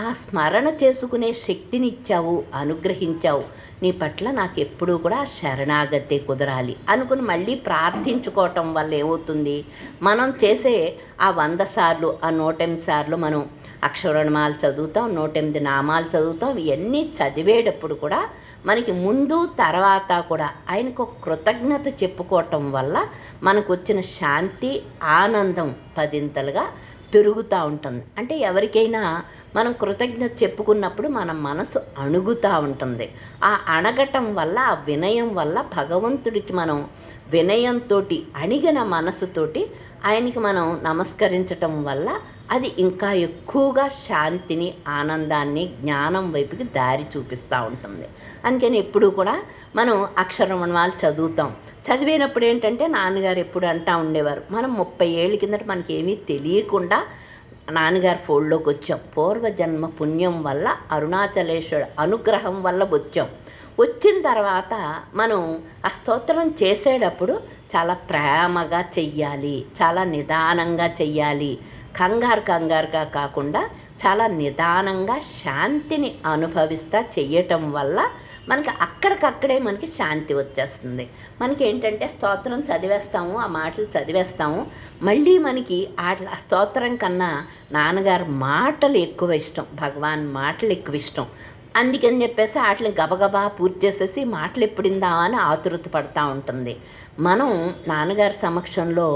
S2: ఆ స్మరణ చేసుకునే శక్తిని ఇచ్చావు, అనుగ్రహించావు, నీ పట్ల నాకు ఎప్పుడూ కూడా శరణాగతి కుదరాలి అనుకుని మళ్ళీ ప్రార్థించుకోవటం వల్ల ఏమవుతుంది, మనం చేసే ఆ 100 సార్లు, ఆ 108 సార్లు మనం అక్షరనామాలు చదువుతాం, 108 నామాలు చదువుతాం. ఇవన్నీ చదివేటప్పుడు కూడా మనకి ముందు తర్వాత కూడా ఆయనకు ఒక కృతజ్ఞత చెప్పుకోవటం వల్ల మనకు వచ్చిన శాంతి ఆనందం 10ంతలుగా పెరుగుతూ ఉంటుంది. అంటే ఎవరికైనా మనం కృతజ్ఞత చెప్పుకున్నప్పుడు మన మనసు అణుగుతూ ఉంటుంది. ఆ అణగటం వల్ల, ఆ వినయం వల్ల భగవంతుడికి మనం వినయంతో అణిగిన మనసుతోటి ఆయనకి మనం నమస్కరించటం వల్ల అది ఇంకా ఎక్కువగా శాంతిని, ఆనందాన్ని, జ్ఞానం వైపుకి దారి చూపిస్తూ ఉంటుంది. అందుకని ఎప్పుడు కూడా మనం అక్షరమణాలు చదువుతాం. చదివినప్పుడు ఏంటంటే నాన్నగారు ఎప్పుడు అంటూ ఉండేవారు, మనం 30 ఏళ్ళ కిందట మనకేమీ తెలియకుండా నాన్నగారు ఫోల్డ్లోకి వచ్చాం. పూర్వజన్మ పుణ్యం వల్ల, అరుణాచలేశ్వరుడు అనుగ్రహం వల్ల వచ్చాం. వచ్చిన తర్వాత మనం ఆ స్తోత్రం చేసేటప్పుడు చాలా ప్రేమగా చెయ్యాలి, చాలా నిదానంగా చెయ్యాలి. కంగారుగా కాకుండా చాలా నిదానంగా శాంతిని అనుభవిస్తూ చెయ్యటం వల్ల మనకి అక్కడికక్కడే మనకి శాంతి వచ్చేస్తుంది. మనకి ఏంటంటే స్తోత్రం చదివేస్తాము, ఆ మాటలు చదివేస్తాము, మళ్ళీ మనకి ఆ స్తోత్రం కన్నా నాన్నగారు మాటలు ఎక్కువ ఇష్టం, భగవాన్ మాటలు ఎక్కువ ఇష్టం. అందుకని చెప్పేసి వాటిని గబగబా పూర్తి చేసేసి మాటలు ఎప్పుడిందా అని ఆతురత పడుతూ ఉంటుంది. మనం నాన్నగారి సమక్షంలో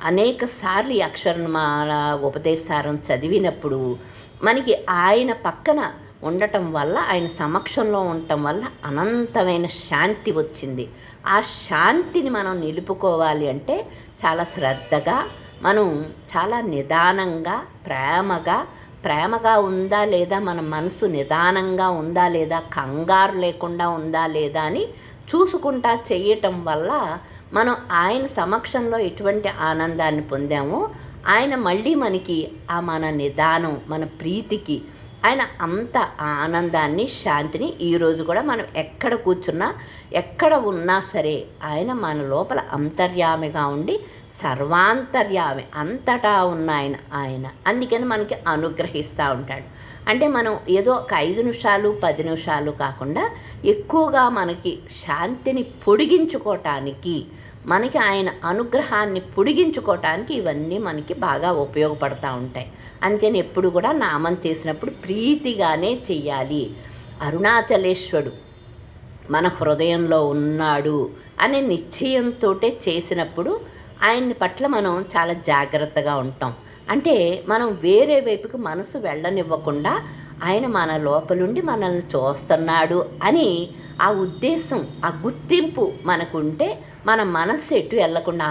S2: అనేక సార్లు అక్షరమాల ఉపదేశారం చదివినప్పుడు మనకి ఆయన పక్కన ఉండటం వల్ల, ఆయన సమక్షంలో ఉండటం వల్ల అనంతమైన శాంతి వచ్చింది. ఆ శాంతిని మనం నిలుపుకోవాలి అంటే చాలా శ్రద్ధగా, మనం చాలా నిదానంగా, ప్రేమగా ఉందా లేదా, మన మనసు నిదానంగా ఉందా లేదా, కంగారు లేకుండా ఉందా లేదా అని చూసుకుంటా చేయటం వల్ల మనం ఆయన సమక్షంలో ఎటువంటి ఆనందాన్ని పొందామో ఆయన మళ్ళీ మనకి ఆ మన నిదానం, మన ప్రీతికి ఆయన అంత ఆనందాన్ని, శాంతిని ఈరోజు కూడా మనం ఎక్కడ కూర్చున్నా, ఎక్కడ ఉన్నా సరే ఆయన మన లోపల అంతర్యామిగా ఉండి సర్వాంతర్యామి, అంతటా ఉన్న ఆయన అందుకని మనకి అనుగ్రహిస్తూ ఉంటాడు. అంటే మనం ఏదో ఒక 5 నిమిషాలు 10 నిమిషాలు కాకుండా ఎక్కువగా మనకి శాంతిని పొడిగించుకోవటానికి, మనకి ఆయన అనుగ్రహాన్ని పొడిగించుకోవటానికి ఇవన్నీ మనకి బాగా ఉపయోగపడుతూ ఉంటాయి. అందుకని ఎప్పుడు కూడా నామం చేసినప్పుడు ప్రీతిగానే చెయ్యాలి. అరుణాచలేశ్వరుడు మన హృదయంలో ఉన్నాడు అనే నిశ్చయంతో చేసినప్పుడు ఆయన్ని పట్ల మనం చాలా జాగ్రత్తగా ఉంటాం. అంటే మనం వేరే వైపుకి మనసు వెళ్ళనివ్వకుండా ఆయన మన లోపలుండి మనల్ని చూస్తున్నాడు అని ఆ ఉద్దేశం, ఆ గుర్తింపు మనకుంటే మన మనస్సు ఎటు వెళ్ళకుండా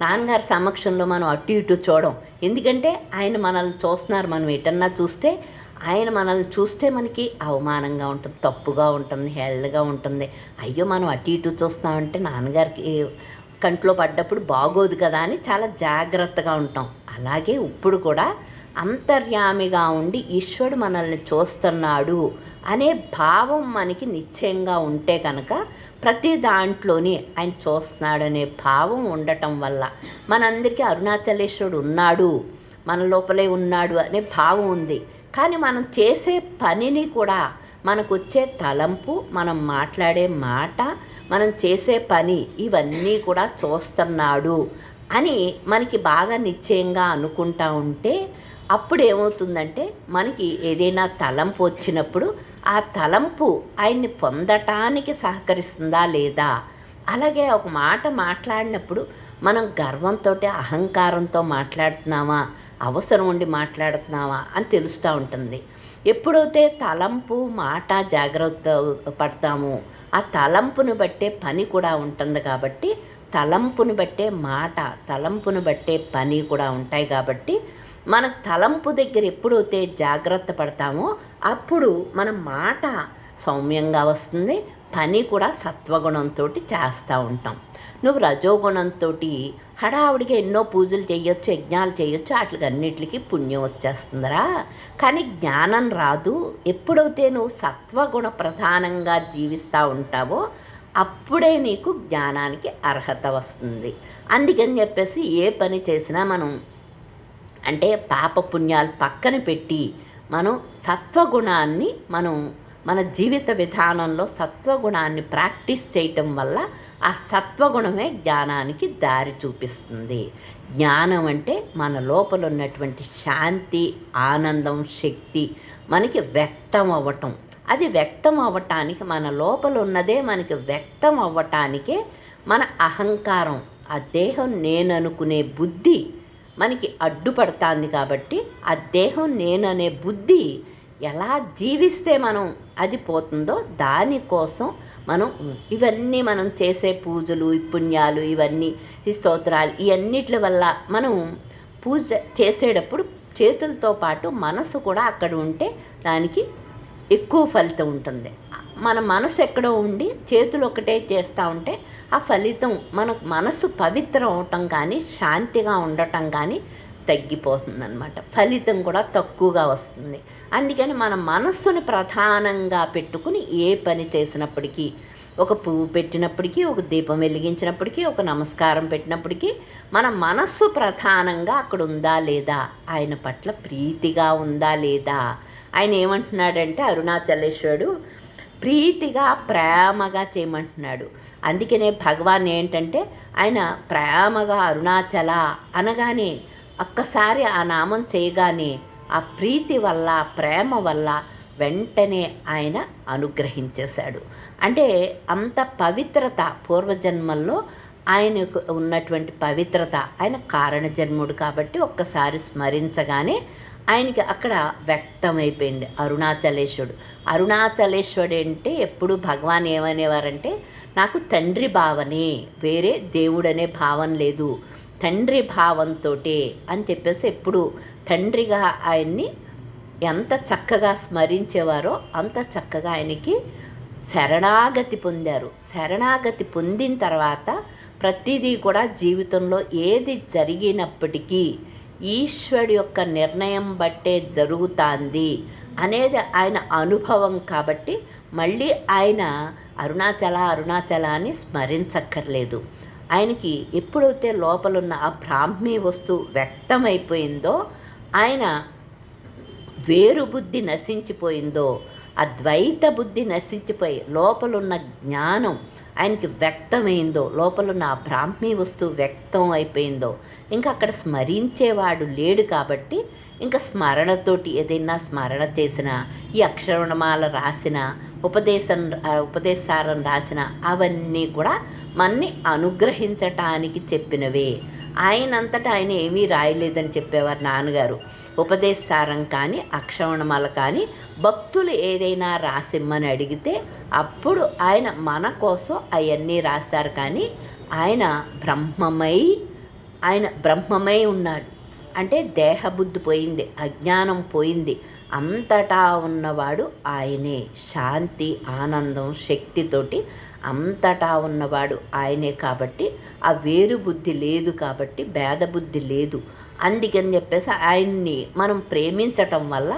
S2: నాన్నగారి సమక్షంలో మనం అటు ఇటు చూడం. ఎందుకంటే ఆయన మనల్ని చూస్తున్నారు. మనం ఎటన్నా చూస్తే ఆయన మనల్ని చూస్తే మనకి అవమానంగా ఉంటుంది, తప్పుగా ఉంటుంది, హెల్గా ఉంటుంది. అయ్యో మనం అటు ఇటు చూస్తామంటే నాన్నగారికి కంట్లో పడ్డప్పుడు బాగోదు కదా అని చాలా జాగ్రత్తగా ఉంటాం. అలాగే ఇప్పుడు కూడా అంతర్యామిగా ఉండి ఈశ్వరుడు మనల్ని చూస్తున్నాడు అనే భావం మనకి నిశ్చయంగా ఉంటే కనుక ప్రతి దాంట్లోని ఆయన చూస్తున్నాడు అనే భావం ఉండటం వల్ల మనందరికీ అరుణాచలేశ్వరుడు ఉన్నాడు, మన లోపలే ఉన్నాడు అనే భావం ఉంది. కానీ మనం చేసే పనిని కూడా, మనకు వచ్చే తలంపు, మనం మాట్లాడే మాట, మనం చేసే పని ఇవన్నీ కూడా చూస్తున్నాడు అని మనకి బాగా నిశ్చయంగా అనుకుంటా ఉంటే అప్పుడు ఏమవుతుందంటే మనకి ఏదైనా తలంపు వచ్చినప్పుడు ఆ తలంపు ఆయన్ని పొందటానికి సహకరిస్తుందా లేదా, అలాగే ఒక మాట మాట్లాడినప్పుడు మనం గర్వంతో, అహంకారంతో మాట్లాడుతున్నామా, అవసరం ఉండి మాట్లాడుతున్నావా అని తెలుస్తూ ఉంటుంది. ఎప్పుడైతే తలంపు మాట జాగ్రత్త పడతామో ఆ తలంపును బట్టే పని కూడా ఉంటుంది. కాబట్టి తలంపును బట్టే మాట, తలంపును బట్టే పని కూడా ఉంటాయి. కాబట్టి మన తలంపు దగ్గర ఎప్పుడైతే జాగ్రత్త పడతామో అప్పుడు మన మాట సౌమ్యంగా వస్తుంది, పని కూడా సత్వగుణంతో చేస్తూ ఉంటాం. నువ్వు రజోగుణంతో హడావుడిగా ఎన్నో పూజలు చేయొచ్చు, యజ్ఞాలు చేయొచ్చు, వాటికన్నిటికీ పుణ్యం వచ్చేస్తుందిరా, కానీ జ్ఞానం రాదు. ఎప్పుడైతే నువ్వు సత్వగుణ ప్రధానంగా జీవిస్తూ ఉంటావో అప్పుడే నీకు జ్ఞానానికి అర్హత వస్తుంది. అందుకని చెప్పేసి ఏ పని చేసినా మనం అంటే పాపపుణ్యాలు పక్కన పెట్టి మనం సత్వగుణాన్ని మన జీవిత విధానంలో సత్వగుణాన్ని ప్రాక్టీస్ చేయటం వల్ల ఆ సత్వగుణమే జ్ఞానానికి దారి చూపిస్తుంది. జ్ఞానం అంటే మన లోపల ఉన్నటువంటి శాంతి, ఆనందం, శక్తి మనకి వ్యక్తం అవ్వటం. అది వ్యక్తం అవ్వటానికి, మన లోపల ఉన్నదే మనకి వ్యక్తం అవ్వటానికే మన అహంకారం, ఆ దేహం నేననుకునే బుద్ధి మనకి అడ్డుపడుతుంది. కాబట్టి ఆ దేహం నేననే బుద్ధి ఎలా జీవిస్తే మనం అది పోతుందో దానికోసం మనం ఇవన్నీ మనం చేసే పూజలు, ఈ పుణ్యాలు, ఇవన్నీ ఈ స్తోత్రాలు, ఇవన్నిటి వల్ల మనం పూజ చేసేటప్పుడు చేతులతో పాటు మనసు కూడా అక్కడ ఉంటే దానికి ఎక్కువ ఫలితం ఉంటుంది. మన మనసు ఎక్కడో ఉండి చేతులు ఒకటే చేస్తూ ఉంటే ఆ ఫలితం మన మనసు పవిత్రం అవటం కానీ శాంతిగా ఉండటం కానీ తగ్గిపోతుందన్నమాట. ఫలితం కూడా తక్కువగా వస్తుంది. అందుకని మన మనస్సుని ప్రధానంగా పెట్టుకుని ఏ పని చేసినప్పటికీ, ఒక పువ్వు పెట్టినప్పటికీ, ఒక దీపం వెలిగించినప్పటికీ, ఒక నమస్కారం పెట్టినప్పటికీ మన మనస్సు ప్రధానంగా అక్కడ ఉందా లేదా, ఆయన పట్ల ప్రీతిగా ఉందా లేదా. ఆయన ఏమంటున్నాడంటే అరుణాచలేశ్వరుడు ప్రీతిగా ప్రేమగా చేయమంటున్నాడు. అందుకనే భగవాన్ ఏంటంటే ఆయన ప్రేమగా అరుణాచల అనగానే ఒక్కసారి ఆ నామం చేయగానే ఆ ప్రీతి వల్ల, ప్రేమ వల్ల వెంటనే ఆయన అనుగ్రహించేశాడు. అంటే అంత పవిత్రత పూర్వజన్మల్లో ఆయనకు ఉన్నటువంటి పవిత్రత, ఆయన కారణజన్ముడు కాబట్టి ఒక్కసారి స్మరించగానే ఆయనకి అక్కడ వ్యక్తమైపోయింది అరుణాచలేశ్వరుడు. అరుణాచలేశ్వరుడు అంటే ఎప్పుడు భగవాన్ ఏమనేవారంటే నాకు తండ్రి భావనే, వేరే దేవుడనే భావం లేదు, తండ్రి భావంతో అని చెప్పేసి ఎప్పుడు తండ్రిగా ఆయన్ని ఎంత చక్కగా స్మరించేవారో అంత చక్కగా ఆయనకి శరణాగతి పొందారు. శరణాగతి పొందిన తర్వాత ప్రతిదీ కూడా జీవితంలో ఏది జరిగినప్పటికీ ఈశ్వరుడి యొక్క నిర్ణయం బట్టే జరుగుతుంది అనేది ఆయన అనుభవం. కాబట్టి మళ్ళీ ఆయన అరుణాచల అరుణాచల అని స్మరించక్కర్లేదు. ఆయనకి ఎప్పుడైతే లోపలున్న ఆ బ్రాహ్మీ వస్తువు వ్యక్తమైపోయిందో, ఆయన వేరు బుద్ధి నశించిపోయిందో, అద్వైత బుద్ధి నశించిపోయి లోపలున్న జ్ఞానం ఆయనకి వ్యక్తమైందో, లోపలున్న ఆ బ్రాహ్మీ వస్తువు వ్యక్తం అయిపోయిందో, ఇంకా అక్కడ స్మరించేవాడు లేడు. కాబట్టి ఇంకా స్మరణతోటి ఏదైనా స్మరణ చేసిన, ఈ అక్షరమాల రాసిన, ఉపదేశారం రాసిన అవన్నీ కూడా మన్ని అనుగ్రహించటానికి చెప్పినవే. ఆయనంతటా ఆయన ఏమీ రాయలేదని చెప్పేవారు నాన్నగారు. ఉపదేశారం కానీ అక్షరమాల కానీ భక్తులు ఏదైనా రాసిమ్మని అడిగితే అప్పుడు ఆయన మన కోసం అవన్నీ రాశారు. కానీ ఆయన బ్రహ్మమై ఉన్నాడు. అంటే దేహబుద్ధి పోయింది, అజ్ఞానం పోయింది, అంతటా ఉన్నవాడు ఆయనే. శాంతి, ఆనందం, శక్తితోటి అంతటా ఉన్నవాడు ఆయనే. కాబట్టి ఆ వేరు బుద్ధి లేదు, కాబట్టి భేద బుద్ధి లేదు. అందుకని చెప్పేసి ఆయన్ని మనం ప్రేమించటం వల్ల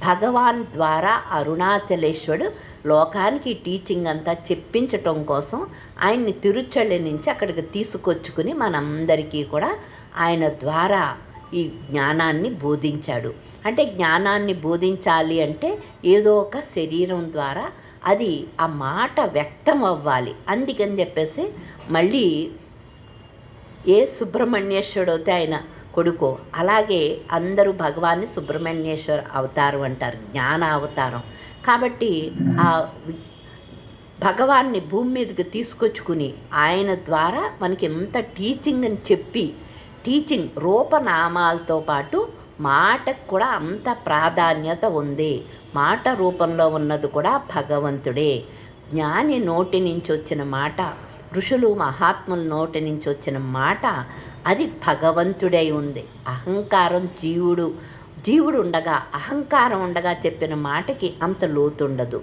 S2: భగవాన్ ద్వారా అరుణాచలేశ్వరుడు లోకానికి టీచింగ్ అంతా చెప్పించటం కోసం ఆయన్ని తిరుచళ్ళి నుంచి అక్కడికి తీసుకొచ్చుకుని మనందరికీ కూడా ఆయన ద్వారా ఈ జ్ఞానాన్ని బోధించాడు. అంటే జ్ఞానాన్ని బోధించాలి అంటే ఏదో ఒక శరీరం ద్వారా అది ఆ మాట వ్యక్తం అవ్వాలి. అందుకని చెప్పేసి మళ్ళీ ఏ సుబ్రహ్మణ్యేశ్వరుడు అయితే ఆయన కొడుకో, అలాగే అందరూ భగవాన్ని సుబ్రహ్మణ్యేశ్వర అవతారం అంటారు, జ్ఞాన అవతారం. కాబట్టి ఆ భగవాన్ని భూమి మీదకి తీసుకొచ్చుకుని ఆయన ద్వారా మనకి ఎంత టీచింగ్ అని చెప్పి, టీచింగ్ రూపనామాలతో పాటు మాటకు కూడా అంత ప్రాధాన్యత ఉంది. మాట రూపంలో ఉన్నది కూడా భగవంతుడే. జ్ఞాని నోటి నుంచి వచ్చిన మాట, ఋషులు మహాత్ముల నోటి నుంచి వచ్చిన మాట అది భగవంతుడై ఉంది. అహంకారం జీవుడు ఉండగా, అహంకారం ఉండగా చెప్పిన మాటకి అంత లోతుండదు.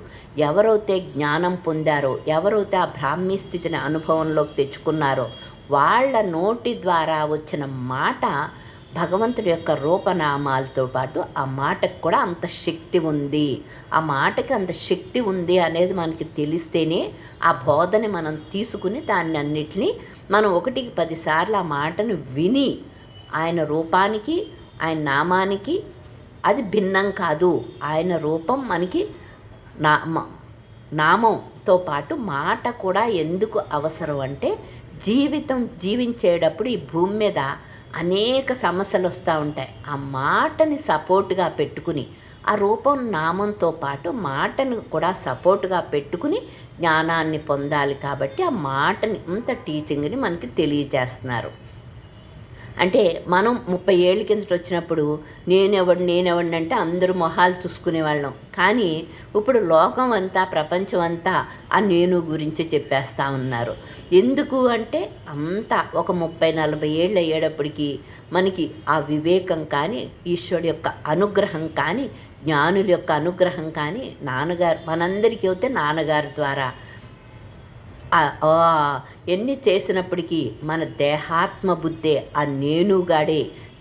S2: ఎవరైతే జ్ఞానం పొందారో, ఎవరైతే ఆ బ్రాహ్మీ స్థితిని అనుభవంలోకి తెచ్చుకున్నారో వాళ్ళ నోటి ద్వారా వచ్చిన మాట భగవంతుడి యొక్క రూపనామాలతో పాటు ఆ మాటకు కూడా అంత శక్తి ఉంది. ఆ మాటకి అంత శక్తి ఉంది అనేది మనకి తెలిస్తేనే ఆ బోధని మనం తీసుకుని దాన్ని అన్నిటినీ మనం 1కి 10 సార్లు ఆ మాటను విని ఆయన రూపానికి, ఆయన నామానికి అది భిన్నం కాదు. ఆయన రూపం మనకి నామంతో పాటు మాట కూడా ఎందుకు అవసరం అంటే జీవించేటప్పుడు ఈ భూమి మీద అనేక సమస్యలు వస్తూ ఉంటాయి. ఆ మాటని సపోర్ట్గా పెట్టుకుని, ఆ రూపం నామంతో పాటు మాటను కూడా సపోర్ట్గా పెట్టుకుని జ్ఞానాన్ని పొందాలి. కాబట్టి ఆ మాటని ఇంత టీచింగ్ని మనకి తెలియజేస్తున్నారు. అంటే మనం 30 ఏళ్ళ కిందట వచ్చినప్పుడు నేనెవడిని అంటే అందరూ మొహాలు చూసుకునేవాళ్ళం. కానీ ఇప్పుడు లోకం అంతా, ప్రపంచం అంతా ఆ నేను గురించి చెప్పేస్తూ ఉన్నారు. ఎందుకు అంటే అంతా ఒక 30-40 ఏళ్ళు అయ్యేటప్పటికి మనకి ఆ వివేకం కానీ, ఈశ్వరుడు యొక్క అనుగ్రహం కానీ, జ్ఞానుల యొక్క అనుగ్రహం కానీ, నాన్నగారు మనందరికీ అయితే నాన్నగారి ద్వారా ఎన్ని చేసినప్పటికీ మన దేహాత్మ బుద్ధే, ఆ నేనుగాడే,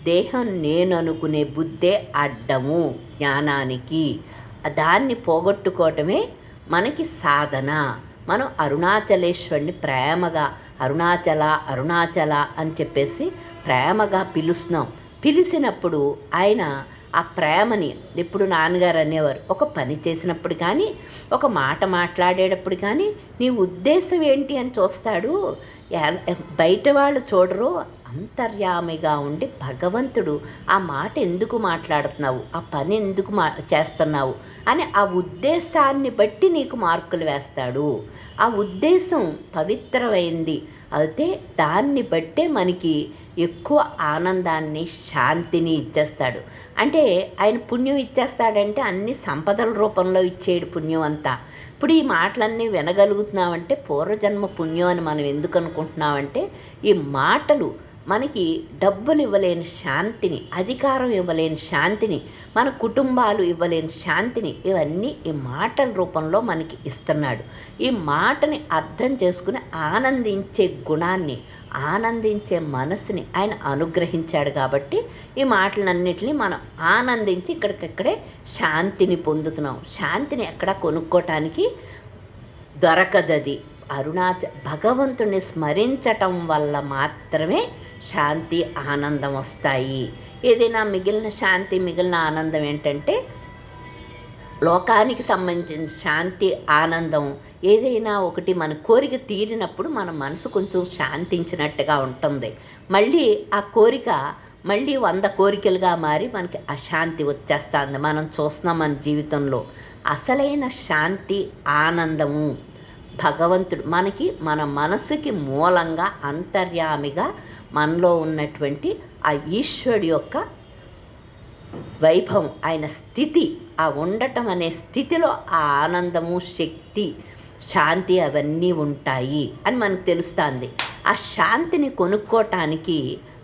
S2: దేహం నేను అనుకునే బుద్ధే అడ్డము జ్ఞానానికి. దాన్ని పోగొట్టుకోవటమే మనకి సాధన. మనం అరుణాచలేశ్వరుని ప్రేమగా అరుణాచల అరుణాచల అని చెప్పేసి ప్రేమగా పిలుస్తున్నాం. పిలిచినప్పుడు ఆయన ఆ ప్రేమని ఎప్పుడు నాన్నగారు అనేవారు, ఒక పని చేసినప్పుడు కానీ, ఒక మాట మాట్లాడేటప్పుడు కానీ నీ ఉద్దేశం ఏంటి అని చూస్తాడు. బయట వాళ్ళు చూడరు, అంతర్యామిగా ఉండి భగవంతుడు ఆ మాట ఎందుకు మాట్లాడుతున్నావు, ఆ పని ఎందుకు చేస్తున్నావు అని ఆ ఉద్దేశాన్ని బట్టి నీకు మార్కులు వేస్తాడు. ఆ ఉద్దేశం పవిత్రమైంది అయితే దాన్ని బట్టే మనకి ఎక్కువ ఆనందాన్ని, శాంతిని ఇచ్చేస్తాడు. అంటే ఆయన పుణ్యం ఇచ్చేస్తాడంటే అన్ని సంపదల రూపంలో ఇచ్చేడు పుణ్యం అంతా. ఇప్పుడు ఈ మాటలన్నీ వినగలుగుతున్నామంటే పూర్వజన్మ పుణ్యం అని మనం ఎందుకు అనుకుంటున్నామంటే ఈ మాటలు మనకి డబ్బులు ఇవ్వలేని శాంతిని, అధికారం ఇవ్వలేని శాంతిని, మన కుటుంబాలు ఇవ్వలేని శాంతిని ఇవన్నీ ఈ మాటల రూపంలో మనకి ఇస్తున్నాడు. ఈ మాటని అర్థం చేసుకుని ఆనందించే గుణాన్ని, ఆనందించే మనసుని ఆయన అనుగ్రహించాడు. కాబట్టి ఈ మాటలన్నిటిని మనం ఆనందించి ఇక్కడికక్కడే శాంతిని పొందుతున్నాం. శాంతిని ఎక్కడ కొనుక్కోవటానికి దొరకదది. భగవంతుని స్మరించటం వల్ల మాత్రమే శాంతి, ఆనందం వస్తాయి. ఏదైనా మిగిలిన శాంతి, మిగిలిన ఆనందం ఏంటంటే లోకానికి సంబంధించిన శాంతి, ఆనందం ఏదైనా ఒకటి మన కోరిక తీరినప్పుడు మన మనసు కొంచెం శాంతించినట్టుగా ఉంటుంది. మళ్ళీ ఆ కోరిక మళ్ళీ 100 కోరికలుగా మారి మనకి అశాంతి వచ్చేస్తుంది. మనం చూస్తున్నాం మన జీవితంలో. అసలైన శాంతి, ఆనందము భగవంతుడు మనకి, మన మనసుకి మూలంగా అంతర్యామిగా మనలో ఉన్నటువంటి ఆ ఈశ్వరుడి యొక్క వైభవం, ఆయన స్థితి, ఆ ఉండటం అనే స్థితిలో ఆ ఆనందము, శక్తి, శాంతి అవన్నీ ఉంటాయి అని మనకు తెలుస్తుంది. ఆ శాంతిని కొనుక్కోవటానికి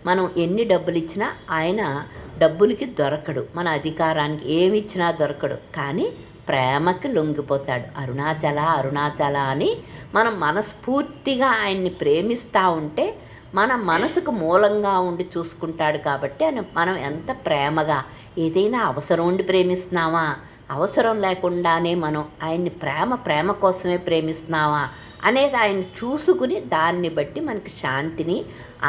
S2: మనం ఎన్ని డబ్బులు ఇచ్చినా ఆయన డబ్బులకి దొరకడు, మన అధికారానికి ఏమి ఇచ్చినా దొరకడు. కానీ ప్రేమకి లొంగిపోతాడు. అరుణాచల అరుణాచల అని మనం మనస్ఫూర్తిగా ఆయన్ని ప్రేమిస్తూ ఉంటే మన మనసుకు మూలంగా ఉండి చూసుకుంటాడు. కాబట్టి మనం ఎంత ప్రేమగా, ఏదైనా అవసరం ఉండి ప్రేమిస్తున్నావా, అవసరం లేకుండానే మనం ఆయన్ని ప్రేమ కోసమే ప్రేమిస్తున్నావా అనేది ఆయన చూసుకుని దాన్ని బట్టి మనకి శాంతిని,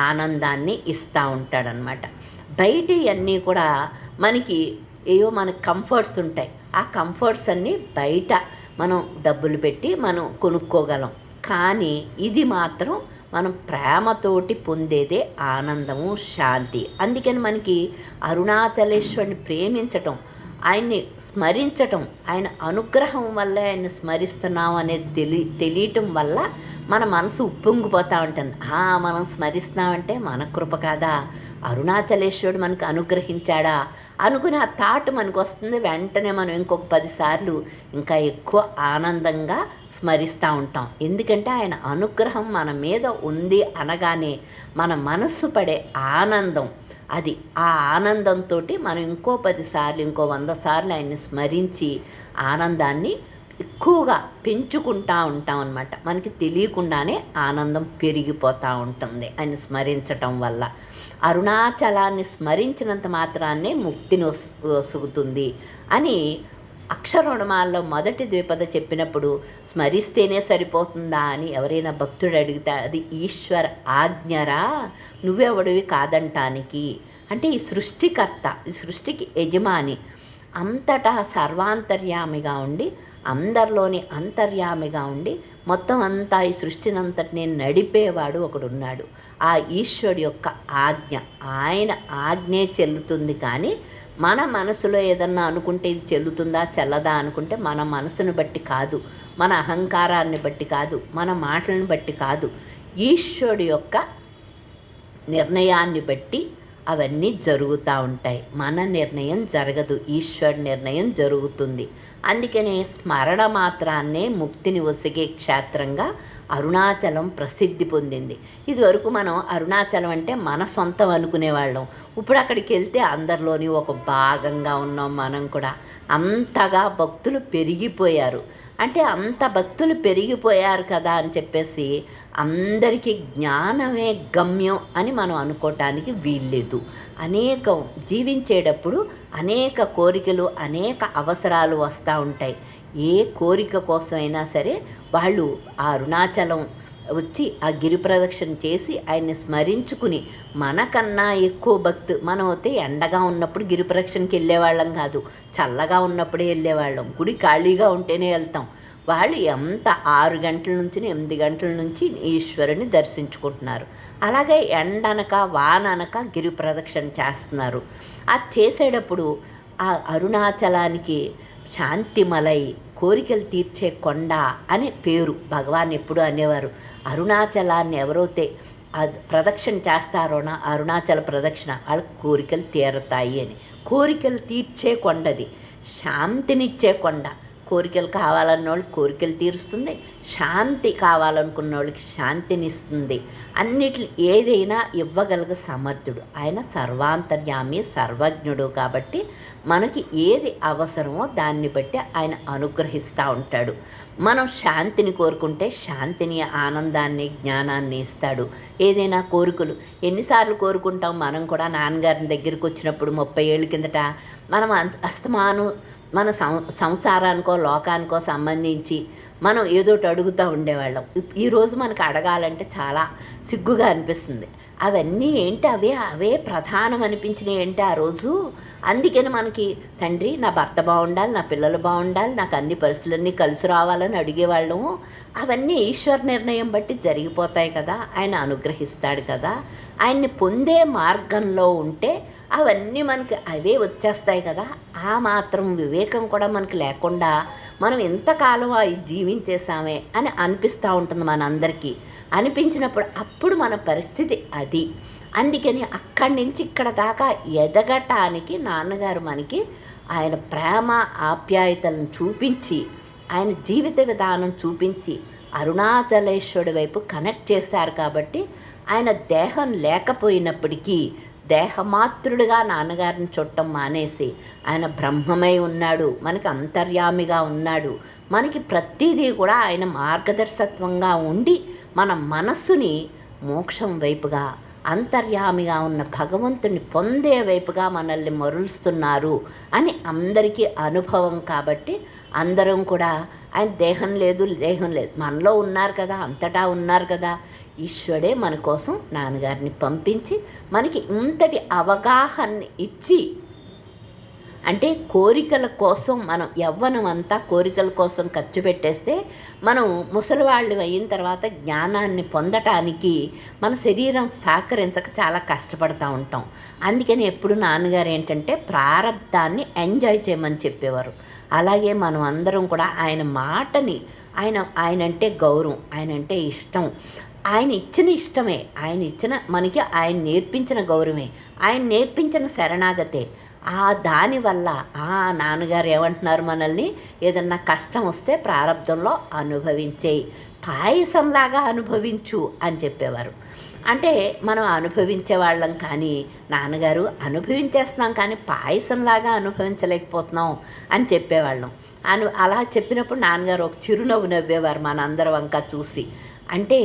S2: ఆనందాన్ని ఇస్తూ ఉంటాడనమాట. బయట అన్నీ కూడా మనకి ఏవో మనకి కంఫర్ట్స్ ఉంటాయి. ఆ కంఫర్ట్స్ అన్నీ బయట మనం డబ్బులు పెట్టి మనం కొనుక్కోగలం. కానీ ఇది మాత్రం మనం ప్రేమతోటి పొందేదే ఆనందము, శాంతి. అందుకని మనకి అరుణాచలేశ్వరుని ప్రేమించటం, ఆయన్ని స్మరించటం, ఆయన అనుగ్రహం వల్ల ఆయన్ని స్మరిస్తున్నాం అనేది తెలియటం వల్ల మన మనసు ఉప్పొంగిపోతూ ఉంటుంది. మనం స్మరిస్తున్నామంటే మన కృప కాదా, అరుణాచలేశ్వరుడు మనకు అనుగ్రహించాడా అనుకుని ఆ థాట్ మనకు వస్తుంది. వెంటనే మనం ఇంకొక 10 సార్లు ఇంకా ఎక్కువ ఆనందంగా స్మరిస్తూ ఉంటాం. ఎందుకంటే ఆయన అనుగ్రహం మన మీద ఉంది అనగానే మన మనస్సు పడే ఆనందం, అది ఆ ఆనందంతో మనం ఇంకో 10 సార్లు, ఇంకో 100 సార్లు ఆయన్ని స్మరించి ఆనందాన్ని ఎక్కువగా పెంచుకుంటూ ఉంటాం అన్నమాట. మనకి తెలియకుండానే ఆనందం పెరిగిపోతూ ఉంటుంది ఆయన స్మరించటం వల్ల. అరుణాచలాన్ని స్మరించినంత మాత్రాన్నే ముక్తిని వసుగుతుంది అని అక్షరవణమాలలో మొదటి ద్విపద చెప్పినప్పుడు స్మరిస్తేనే సరిపోతుందా అని ఎవరైనా భక్తుడు అడిగితే అది ఈశ్వర ఆజ్ఞరా, నువ్వెవడివి కాదంటానికి. అంటే ఈ సృష్టికర్త, ఈ సృష్టికి యజమాని, అంతటా సర్వాంతర్యామిగా ఉండి, అందరిలోని అంతర్యామిగా ఉండి మొత్తం అంతా ఈ సృష్టినంతటిని నడిపేవాడు ఒకడున్నాడు. ఆ ఈశ్వరుడు యొక్క ఆజ్ఞ, ఆయన ఆజ్ఞే చెల్లుతుంది. కానీ మన మనసులో ఏదన్నా అనుకుంటే ఇది చెల్లుతుందా చెల్లదా అనుకుంటే మన మనసును బట్టి కాదు, మన అహంకారాన్ని బట్టి కాదు, మన మాటలను బట్టి కాదు, ఈశ్వరుడు యొక్క నిర్ణయాన్ని బట్టి అవన్నీ జరుగుతూ ఉంటాయి. మన నిర్ణయం జరగదు, ఈశ్వరుడి నిర్ణయం జరుగుతుంది. అందుకనే స్మరణ మాత్రాన్నే ముక్తిని ఒసిగే క్షేత్రంగా అరుణాచలం ప్రసిద్ధి పొందింది. ఇదివరకు మనం అరుణాచలం అంటే మన సొంతం అనుకునేవాళ్ళం. ఇప్పుడు అక్కడికి వెళ్తే అందరిలోని ఒక భాగంగా ఉన్నాం మనం కూడా. అంతగా భక్తులు పెరిగిపోయారు. అంటే అంత భక్తులు పెరిగిపోయారు కదా అని చెప్పేసి అందరికీ జ్ఞానమే గమ్యం అని మనం అనుకోవటానికి వీల్లేదు. జీవించేటప్పుడు అనేక కోరికలు, అనేక అవసరాలు వస్తూ ఉంటాయి. ఏ కోరిక కోసమైనా సరే వాళ్ళు ఆ అరుణాచలం వచ్చి ఆ గిరి ప్రదక్షిణ చేసి ఆయన్ని స్మరించుకుని, మనకన్నా ఎక్కువ భక్తు మనం అయితే ఎండగా ఉన్నప్పుడు గిరి ప్రదక్షిణకి వెళ్ళేవాళ్ళం కాదు, చల్లగా ఉన్నప్పుడే వెళ్ళేవాళ్ళం. గుడి ఖాళీగా ఉంటేనే వెళ్తాం. వాళ్ళు ఎంత 6 గంటల నుంచి 8 గంటల నుంచి ఈశ్వరుని దర్శించుకుంటున్నారు. అలాగే ఎండనక వాననక గిరి ప్రదక్షిణ చేస్తున్నారు. అది చేసేటప్పుడు ఆ అరుణాచలానికి శాంతిమలై, కోరికలు తీర్చే కొండ అనే పేరు. భగవాన్ ఎప్పుడు అనేవారు, అరుణాచలాన్ని ఎవరైతే ప్రదక్షిణ చేస్తారో అరుణాచల ప్రదక్షిణ వాళ్ళకి కోరికలు తీరతాయి అని. కోరికలు తీర్చే కొండది, శాంతినిచ్చే కొండ. కోరికలు కావాలన్న వాళ్ళకి కోరికలు తీరుస్తుంది, శాంతి కావాలనుకున్న వాళ్ళకి శాంతినిస్తుంది. అన్నిటి ఏదైనా ఇవ్వగలిగే సమర్థుడు ఆయన. సర్వాంతర్యామి, సర్వజ్ఞుడు. కాబట్టి మనకి ఏది అవసరమో దాన్ని బట్టి ఆయన అనుగ్రహిస్తూ ఉంటాడు. మనం శాంతిని కోరుకుంటే శాంతిని, ఆనందాన్ని, జ్ఞానాన్ని ఇస్తాడు. ఏదైనా కోరికలు ఎన్నిసార్లు కోరుకుంటాం. మనం కూడా నాన్నగారి దగ్గరికి వచ్చినప్పుడు 30 ఏళ్ళ కిందట మనం అస్తమాను మన సంసారానికో లోకానికో సంబంధించి మనం ఏదోటి అడుగుతూ ఉండేవాళ్ళం. ఈరోజు మనకు అడగాలంటే చాలా సిగ్గుగా అనిపిస్తుంది. అవన్నీ ఏంటి, అవే ప్రధానం అనిపించినవి ఏంటి ఆ రోజు. అందుకని మనకి తండ్రి నా భర్త బాగుండాలి, నా పిల్లలు బాగుండాలి, నాకు అన్ని పరిస్థితులన్నీ కలిసి రావాలని అడిగేవాళ్ళము. అవన్నీ ఈశ్వర నిర్ణయం బట్టి జరిగిపోతాయి కదా, ఆయన అనుగ్రహిస్తాడు కదా. ఆయన్ని పొందే మార్గంలో ఉంటే అవన్నీ మనకి అవే వచ్చేస్తాయి కదా. ఆ మాత్రం వివేకం కూడా మనకి లేకుండా మనం ఎంతకాలం అవి జీవించేసామే అని అనిపిస్తూ ఉంటుంది మనందరికీ. అనిపించినప్పుడు అప్పుడు మన పరిస్థితి అది. అందుకని అక్కడి నుంచి ఇక్కడ దాకా ఎదగటానికి నాన్నగారు మనకి ఆయన ప్రేమ ఆప్యాయతలను చూపించి, ఆయన జీవిత విధానం చూపించి అరుణాచలేశ్వరుడి వైపు కనెక్ట్ చేశారు. కాబట్టి ఆయన దేహం లేకపోయినప్పటికీ దేహమాత్రుడిగా నాన్నగారిని చూడటం మానేసి ఆయన బ్రహ్మమై ఉన్నాడు, మనకి అంతర్యామిగా ఉన్నాడు. మనకి ప్రతిదీ కూడా ఆయన మార్గదర్శకత్వంగా ఉండి మన మనస్సుని మోక్షం వైపుగా, అంతర్యామిగా ఉన్న భగవంతుని పొందే వైపుగా మనల్ని మరులుస్తున్నారు అని అందరికీ అనుభవం. కాబట్టి అందరం కూడా ఆయన దేహం లేదు మనలో ఉన్నారు కదా, అంతటా ఉన్నారు కదా. ఈశ్వరుడే మన కోసం నాన్నగారిని పంపించి మనకి ఇంతటి అవగాహన ఇచ్చి, అంటే కోరికల కోసం మనం యవ్వనం అంతా కోరికల కోసం ఖర్చు పెట్టేస్తే మనం ముసలివాళ్ళు అయిన తర్వాత జ్ఞానాన్ని పొందటానికి మన శరీరం సహకరించక చాలా కష్టపడుతూ ఉంటాం. అందుకని ఎప్పుడు నాన్నగారు ఏంటంటే ప్రారబ్ధాన్ని ఎంజాయ్ చేయమని చెప్పేవారు. అలాగే మనం అందరం కూడా ఆయన మాటని, ఆయన అంటే గౌరవం, ఆయన అంటే ఇష్టం, ఆయన ఇచ్చిన ఇష్టమే, ఆయన ఇచ్చిన మనకి ఆయన నేర్పించిన గౌరవమే, ఆయన నేర్పించిన శరణాగతే. దానివల్ల నాన్నగారు ఏమంటున్నారు, మనల్ని ఏదన్నా కష్టం వస్తే ప్రారంధంలో అనుభవించేయి, పాయసంలాగా అనుభవించు అని చెప్పేవారు. అంటే మనం అనుభవించే వాళ్ళం, కానీ నాన్నగారు అనుభవించేస్తున్నాం కానీ పాయసంలాగా అనుభవించలేకపోతున్నాం అని చెప్పేవాళ్ళం. అలా చెప్పినప్పుడు నాన్నగారు ఒక చిరునవ్వు నవ్వేవారు మనందరి వంక చూసి. అంటే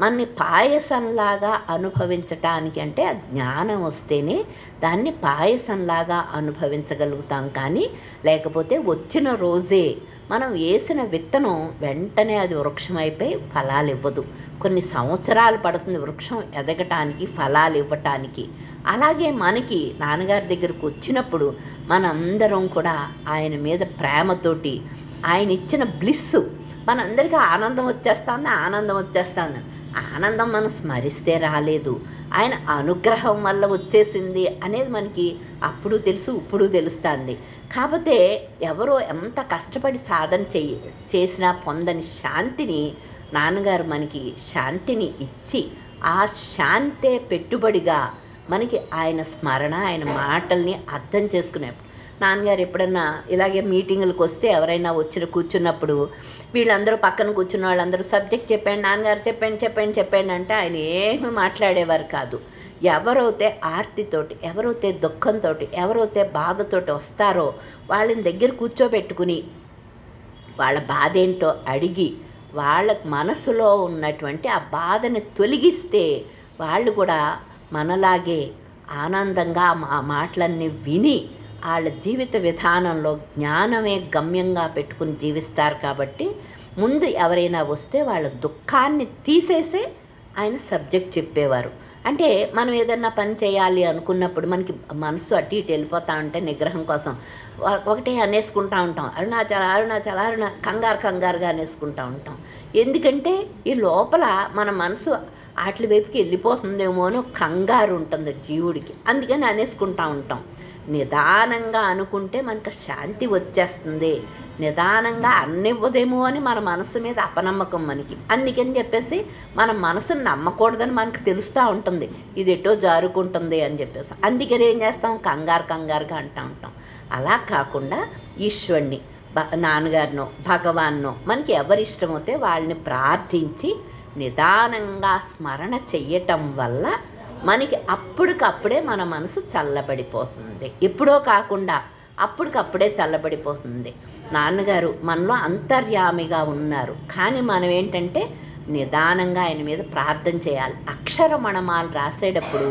S2: మనని పాయసంలాగా అనుభవించటానికి అంటే జ్ఞానం వస్తేనే దాన్ని పాయసంలాగా అనుభవించగలుగుతాం. కానీ లేకపోతే వచ్చిన రోజే మనం వేసిన విత్తనం వెంటనే అది వృక్షమైపోయి ఫలాలు ఇవ్వదు. కొన్ని సంవత్సరాలు పడుతుంది వృక్షం ఎదగటానికి, ఫలాలు ఇవ్వటానికి. అలాగే మనకి నాన్నగారి దగ్గరకు వచ్చినప్పుడు మనందరం కూడా ఆయన మీద ప్రేమతోటి, ఆయన ఇచ్చిన బ్లిస్సు మనందరికీ ఆనందం వచ్చేస్తుంది. ఆనందం మనం స్మరిస్తే రాలేదు, ఆయన అనుగ్రహం వల్ల వచ్చేసింది అనేది మనకి అప్పుడు తెలుసు, ఇప్పుడు తెలుస్తుంది. కాకపోతే ఎవరో ఎంత కష్టపడి సాధన చేసినా పొందని శాంతిని నాన్నగారు మనకి శాంతిని ఇచ్చి ఆ శాంతే పెట్టుబడిగా మనకి ఆయన స్మరణ, ఆయన మాటల్ని అర్థం చేసుకునేప్పుడు. నాన్నగారు ఎప్పుడన్నా ఇలాగే మీటింగులకు వస్తే ఎవరైనా వచ్చి కూర్చున్నప్పుడు వీళ్ళందరూ పక్కన కూర్చున్న వాళ్ళందరూ సబ్జెక్ట్ చెప్పండి నాన్నగారు, చెప్పండి అంటే ఆయన ఏమీ మాట్లాడేవారు కాదు. ఎవరైతే ఆర్తితోటి, ఎవరైతే దుఃఖంతో, ఎవరైతే బాధతోటి వస్తారో వాళ్ళని దగ్గర కూర్చోబెట్టుకుని వాళ్ళ బాధ ఏంటో అడిగి వాళ్ళ మనసులో ఉన్నటువంటి ఆ బాధని తొలగిస్తే వాళ్ళు కూడా మనలాగే ఆనందంగా ఆ మాటలన్నీ విని వాళ్ళ జీవిత విధానంలో జ్ఞానమే గమ్యంగా పెట్టుకుని జీవిస్తారు. కాబట్టి ముందు ఎవరైనా వస్తే వాళ్ళ దుఃఖాన్ని తీసేసే ఆయన సబ్జెక్ట్ చెప్పేవారు. అంటే మనం ఏదన్నా పని చేయాలి అనుకున్నప్పుడు మనకి మనసు అటు ఇటు వెళ్ళిపోతూ ఉంటే నిగ్రహం కోసం ఒకటే అనేసుకుంటూ ఉంటాం, అరుణాచల కంగారుగా అనేసుకుంటూ ఉంటాం. ఎందుకంటే ఈ లోపల మన మనసు వాటి వైపుకి వెళ్ళిపోతుందేమో అని కంగారు ఉంటుంది జీవుడికి, అందుకని అనేసుకుంటూ ఉంటాం. నిదానంగా అనుకుంటే మనకు శాంతి వచ్చేస్తుంది. నిదానంగా అన్నివ్వదేమో అని మన మనసు మీద అపనమ్మకం మనకి. అందుకని చెప్పేసి మన మనసుని నమ్మకూడదని మనకు తెలుస్తూ ఉంటుంది, ఇది ఎటో జారుకుంటుంది అని చెప్పేసి. అందుకని ఏం చేస్తాం, కంగారుగా అంటూ ఉంటాం. అలా కాకుండా ఈశ్వరుణ్ణి, నాన్నగారినో భగవాన్నో మనకి ఎవరి ఇష్టమైతే వాళ్ళని ప్రార్థించి నిదానంగా స్మరణ చెయ్యటం వల్ల మనకి అప్పటికప్పుడే మన మనసు చల్లబడిపోతుంది. ఎప్పుడో కాకుండా అప్పటికప్పుడే చల్లబడిపోతుంది. నాన్నగారు మనలో అంతర్యామిగా ఉన్నారు, కానీ మనం ఏంటంటే నిదానంగా ఆయన మీద ప్రార్థన చేయాలి. అక్షరమణమాలు రాసేటప్పుడు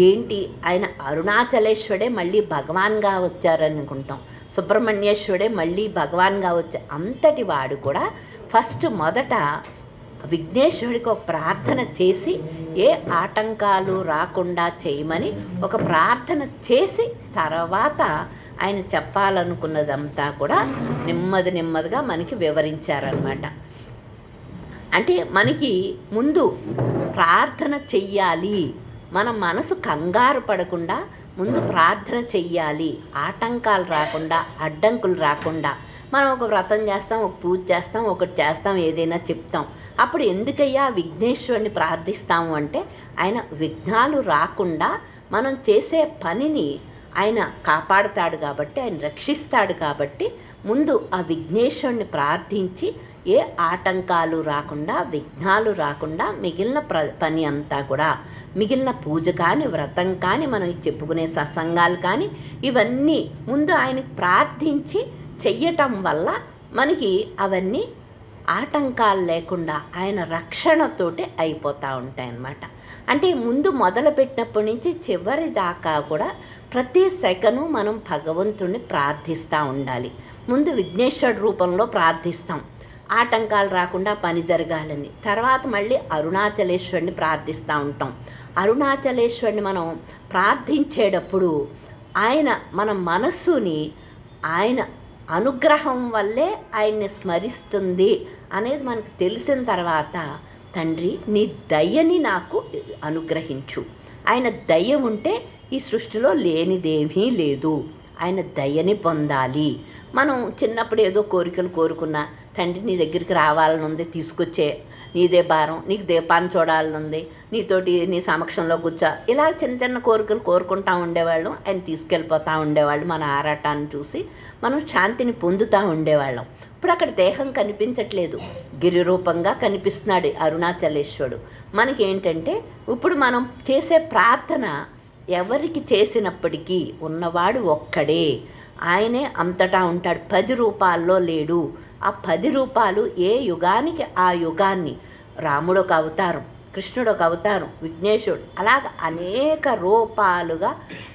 S2: ఏంటి, ఆయన అరుణాచలేశ్వరుడే మళ్ళీ భగవాన్గా వచ్చారనుకుంటాం, సుబ్రహ్మణ్యేశ్వరుడే మళ్ళీ భగవాన్గా వచ్చారు. అంతటి వాడు కూడా మొదట విఘ్నేశ్వరుడికి ఒక ప్రార్థన చేసి ఏ ఆటంకాలు రాకుండా చేయమని ఒక ప్రార్థన చేసి తర్వాత ఆయన చెప్పాలనుకున్నదంతా కూడా నెమ్మదిగా మనకి వివరించారన్నమాట. అంటే మనకి ముందు ప్రార్థన చెయ్యాలి, మన మనసు కంగారు పడకుండా ముందు ప్రార్థన చెయ్యాలి. ఆటంకాలు రాకుండా, అడ్డంకులు రాకుండా మనం ఒక వ్రతం చేస్తాం, ఒక పూజ చేస్తాం, ఒకటి చేస్తాం, ఏదైనా చెప్తాం. అప్పుడు ఎందుకయ్యా విఘ్నేశ్వరుని ప్రార్థిస్తాము అంటే ఆయన విఘ్నాలు రాకుండా మనం చేసే పనిని ఆయన కాపాడుతాడు కాబట్టి, ఆయన రక్షిస్తాడు కాబట్టి ముందు ఆ విఘ్నేశ్వరుని ప్రార్థించి ఏ ఆటంకాలు రాకుండా, విఘ్నాలు రాకుండా మిగిలిన పని అంతా కూడా, మిగిలిన పూజ కానీ, వ్రతం కానీ, మనం చెప్పుకునే సత్సంగాలు కానీ ఇవన్నీ ముందు ఆయనకు ప్రార్థించి చెయ్యటం వల్ల మనకి అవన్నీ ఆటంకాలు లేకుండా ఆయన రక్షణతోటి అయిపోతూ ఉంటాయన్నమాట. అంటే ముందు మొదలుపెట్టినప్పటి నుంచి చివరి దాకా కూడా ప్రతి సెకను మనం భగవంతుడిని ప్రార్థిస్తూ ఉండాలి. ముందు విఘ్నేశ్వరుడు రూపంలో ప్రార్థిస్తాం, ఆటంకాలు రాకుండా పని జరగాలని. తర్వాత మళ్ళీ అరుణాచలేశ్వరుని ప్రార్థిస్తూ ఉంటాం. అరుణాచలేశ్వరుని మనం ప్రార్థించేటప్పుడు ఆయన మన మనస్సుని ఆయన అనుగ్రహం వల్లే ఆయన్ని స్మరిస్తుంది అనేది మనకు తెలిసిన తర్వాత, తండ్రి నీ దయని నాకు అనుగ్రహించు. ఆయన దయ ఉంటే ఈ సృష్టిలో లేనిదేమీ లేదు, ఆయన దయని పొందాలి. మనం చిన్నప్పుడు ఏదో కోరికలు కోరుకున్నా, తండ్రి నీ దగ్గరికి రావాలని ఉంది, తీసుకొచ్చే, నీదే భారం, నీకు దీపాన్ని చూడాలని ఉంది, నీతోటి నీ సమక్షంలో కూర్చో, ఇలా చిన్న కోరికలు కోరుకుంటూ ఉండేవాళ్ళం. ఆయన తీసుకెళ్ళిపోతూ ఉండేవాళ్ళు. మన ఆరాటాన్ని చూసి మనం శాంతిని పొందుతూ ఉండేవాళ్ళం. ఇప్పుడు అక్కడ దేహం కనిపించట్లేదు, గిరి రూపంగా కనిపిస్తున్నాడు అరుణాచలేశ్వరుడు. మనకేంటంటే ఇప్పుడు మనం చేసే ప్రార్థన ఎవరికి చేసినప్పటికీ ఉన్నవాడు ఒక్కడే, ఆయనే అంతటా ఉంటాడు, 10 రూపాల్లో లేడు. ఆ 10 రూపాలు ఏ యుగానికి ఆ యుగాన్ని, రాముడు ఒక అవతారం, కృష్ణుడు ఒక అవతారం, విఘ్నేశ్వరుడు, అలాగ అనేక రూపాలుగా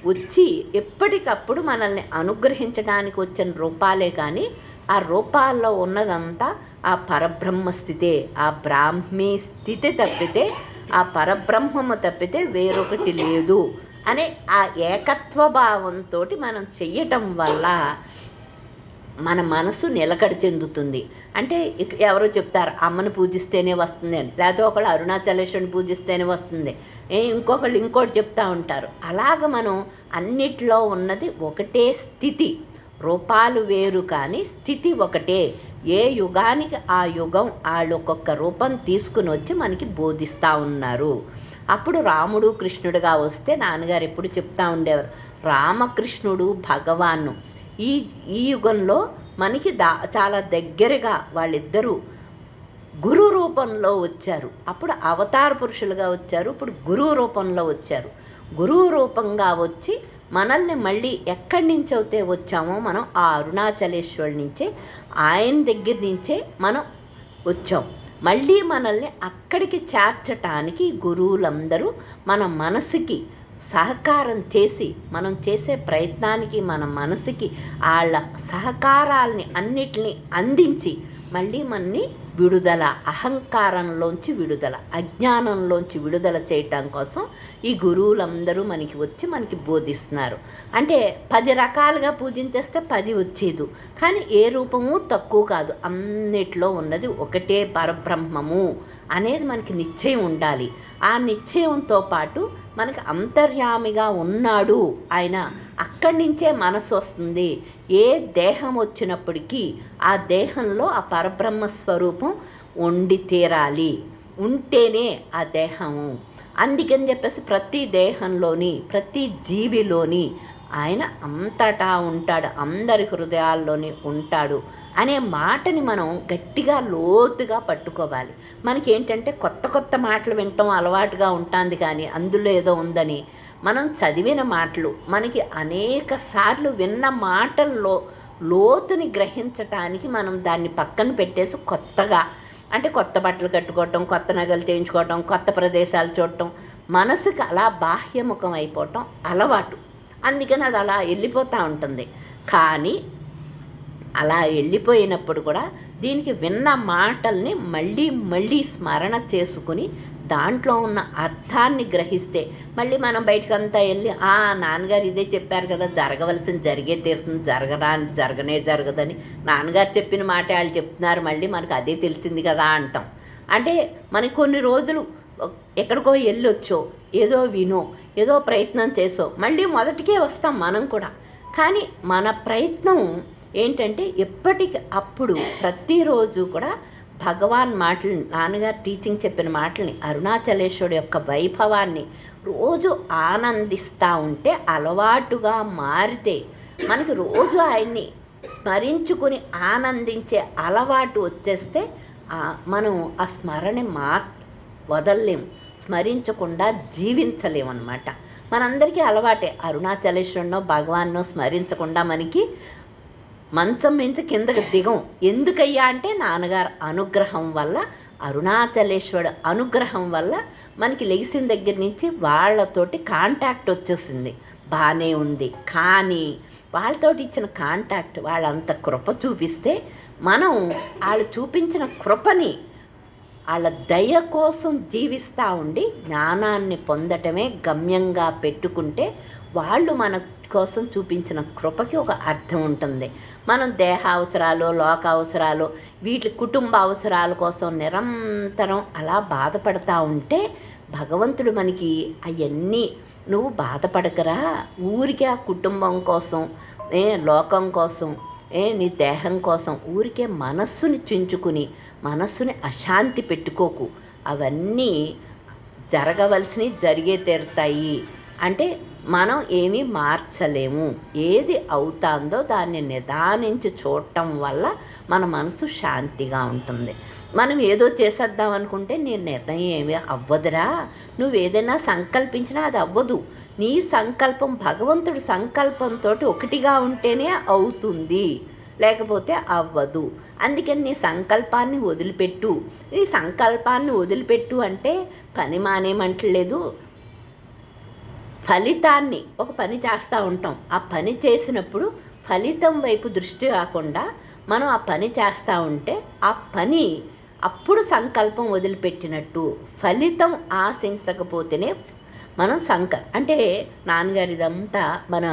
S2: వచ్చి ఎప్పటికప్పుడు మనల్ని అనుగ్రహించడానికి వచ్చిన రూపాలే. కానీ ఆ రూపాల్లో ఉన్నదంతా ఆ పరబ్రహ్మ స్థితే, ఆ బ్రాహ్మీ స్థితి తప్పితే, ఆ పరబ్రహ్మము తప్పితే వేరొకటి లేదు అనే ఆ ఏకత్వ భావంతో మనం చెయ్యటం వల్ల మన మనసు నిలకడ చెందుతుంది. అంటే ఎవరో చెప్తారు అమ్మను పూజిస్తేనే వస్తుంది అని, లేకపోతే ఒకళ్ళు అరుణాచలేశ్వరుని పూజిస్తేనే వస్తుంది, ఇంకొకళ్ళు ఇంకోటి చెప్తూ ఉంటారు. అలాగ మనం అన్నిట్లో ఉన్నది ఒకటే స్థితి, రూపాలు వేరు కానీ స్థితి ఒకటే. ఏ యుగానికి ఆ యుగం వాళ్ళు ఒక్కొక్క రూపం తీసుకుని వచ్చి మనకి బోధిస్తూ ఉన్నారు. అప్పుడు రాముడు కృష్ణుడుగా వస్తే నాన్నగారు ఎప్పుడు చెప్తా ఉండేవారు, రామకృష్ణుడు భగవాను ఈ ఈ యుగంలో మనకి చాలా దగ్గరగా వాళ్ళిద్దరూ గురు రూపంలో వచ్చారు. అప్పుడు అవతార పురుషులుగా వచ్చారు, ఇప్పుడు గురువు రూపంలో వచ్చారు. గురువు రూపంగా వచ్చి మనల్ని మళ్ళీ ఎక్కడి నుంచి అయితే వచ్చామో మనం ఆ అరుణాచలేశ్వరి నుంచే, ఆయన దగ్గర నుంచే మనం వచ్చాం. మళ్ళీ మనల్ని అక్కడికి చేర్చటానికి గురువులందరూ మన మనసుకి సహకారం చేసి, మనం చేసే ప్రయత్నానికి మన మనసుకి వాళ్ళ సహకారాల్ని అన్నిటినీ అందించి మళ్ళీ మనని విడుదల, అహంకారంలోంచి విడుదల, అజ్ఞానంలోంచి విడుదల చేయటం కోసం ఈ గురువులందరూ మనకి వచ్చి మనకి బోధిస్తున్నారు. అంటే 10 రకాలుగా పూజించేస్తే 10 వచ్చేది, కానీ ఏ రూపము తక్కువ కాదు. అన్నిట్లో ఉన్నది ఒకటే పరబ్రహ్మము అనేది మనకి నిశ్చయం ఉండాలి. ఆ నిశ్చయంతో పాటు మనకి అంతర్యామిగా ఉన్నాడు ఆయన, అక్కడి నుంచే మనసు వస్తుంది. ఏ దేహం వచ్చినప్పటికీ ఆ దేహంలో ఆ పరబ్రహ్మ స్వరూపం ఉండి తీరాలి, ఉంటేనే ఆ దేహము. అందుకని చెప్పేసి ప్రతి దేహంలోని, ప్రతి జీవిలోని ఆయన అంతటా ఉంటాడు, అందరి హృదయాల్లోని ఉంటాడు అనే మాటని మనం గట్టిగా లోతుగా పట్టుకోవాలి. మనకి ఏంటంటే కొత్త కొత్త మాటలు వినటం అలవాటుగా ఉంటుంది, కానీ అందులో ఏదో ఉందని మనం చదివిన మాటలు, మనకి అనేక సార్లు విన్న మాటల్లో లోతుని గ్రహించటానికి మనం దాన్ని పక్కన పెట్టేసి కొత్తగా, అంటే కొత్త బట్టలు కట్టుకోవటం, కొత్త నగలు చేయించుకోవటం, కొత్త ప్రదేశాలు చూడటం, మనసుకి అలా బాహ్యముఖం అయిపోవటం అలవాటు. అందుకని అది అలా వెళ్ళిపోతూ ఉంటుంది. కానీ అలా వెళ్ళిపోయినప్పుడు కూడా దీనికి విన్న మాటల్ని మళ్ళీ మళ్ళీ స్మరణ చేసుకుని దాంట్లో ఉన్న అర్థాన్ని గ్రహిస్తే మళ్ళీ మనం బయటకంతా వెళ్ళి నాన్నగారు ఇదే చెప్పారు కదా, జరగవలసిన జరిగే తీరుతుంది, జరగనే జరగదని నాన్నగారు చెప్పిన మాట వాళ్ళు చెప్తున్నారు, మళ్ళీ మనకు అదే తెలిసింది కదా అంటాం. అంటే మనకి కొన్ని రోజులు ఎక్కడికో వెళ్ళొచ్చో, ఏదో వినో, ఏదో ప్రయత్నం చేసో మళ్ళీ మొదటికే వస్తాం మనం కూడా. కానీ మన ప్రయత్నం ఏంటంటే ఎప్పటికి అప్పుడు ప్రతిరోజు కూడా భగవాన్ మాటలని, నాన్నగారు టీచింగ్ చెప్పిన మాటలని, అరుణాచలేశ్వరుడు యొక్క వైభవాన్ని రోజు ఆనందిస్తూ ఉంటే, అలవాటుగా మారితే మనకి రోజు ఆయన్ని స్మరించుకుని ఆనందించే అలవాటు వచ్చేస్తే మనం ఆ స్మరణ వదలలేము, స్మరించకుండా జీవించలేమన్నమాట. మనందరికీ అలవాటే అరుణాచలేశ్వరునో భగవాన్నో స్మరించకుండా మనకి మంచం మించి కిందకి దిగం. ఎందుకయ్యా అంటే నాన్నగారు అనుగ్రహం వల్ల, అరుణాచలేశ్వరుడు అనుగ్రహం వల్ల మనకి లెగిసిన దగ్గర నుంచి వాళ్ళతోటి కాంటాక్ట్ వచ్చేసింది, బాగానే ఉంది. కానీ వాళ్ళతోటి ఇచ్చిన కాంటాక్ట్, వాళ్ళంత కృప చూపిస్తే మనం వాళ్ళు చూపించిన కృపని వాళ్ళ దయ కోసం జీవిస్తూ ఉండి జ్ఞానాన్ని పొందటమే గమ్యంగా పెట్టుకుంటే వాళ్ళు మన కోసం చూపించిన కృపకి ఒక అర్థం ఉంటుంది. మనం దేహ అవసరాలు, లోక అవసరాలు, వీటి కుటుంబ అవసరాల కోసం నిరంతరం అలా బాధపడతా ఉంటే భగవంతుడు మనకి అవన్నీ, నువ్వు బాధపడకరా, ఊరికే ఆ కుటుంబం కోసం, లోకం కోసం, నీ దేహం కోసం ఊరికే మనస్సుని చించుకుని మనస్సుని అశాంతి పెట్టుకోకు, అవన్నీ జరగవలసినవి జరిగే తీరుతాయి. అంటే మనం ఏమీ మార్చలేము, ఏది అవుతుందో దాన్ని నిదానించి చూడటం వల్ల మన మనసు శాంతిగా ఉంటుంది. మనం ఏదో చేసేద్దాం అనుకుంటే నీ నిర్ణయం ఏమీ అవ్వదురా, నువ్వు ఏదైనా సంకల్పించినా అది అవ్వదు. నీ సంకల్పం భగవంతుడి సంకల్పంతో ఒకటిగా ఉంటేనే అవుతుంది, లేకపోతే అవ్వదు. అందుకని నీ సంకల్పాన్ని వదిలిపెట్టు. నీ సంకల్పాన్ని వదిలిపెట్టు అంటే పని మానేమంటలేదు, ఫలితాన్ని, ఒక పని చేస్తూ ఉంటాం, ఆ పని చేసినప్పుడు ఫలితం వైపు దృష్టి కాకుండా మనం ఆ పని చేస్తూ ఉంటే ఆ పని అప్పుడు సంకల్పం వదిలిపెట్టినట్టు. ఫలితం ఆశించకపోతేనే మనం అంటే నాన్నగారు ఇదంతా మన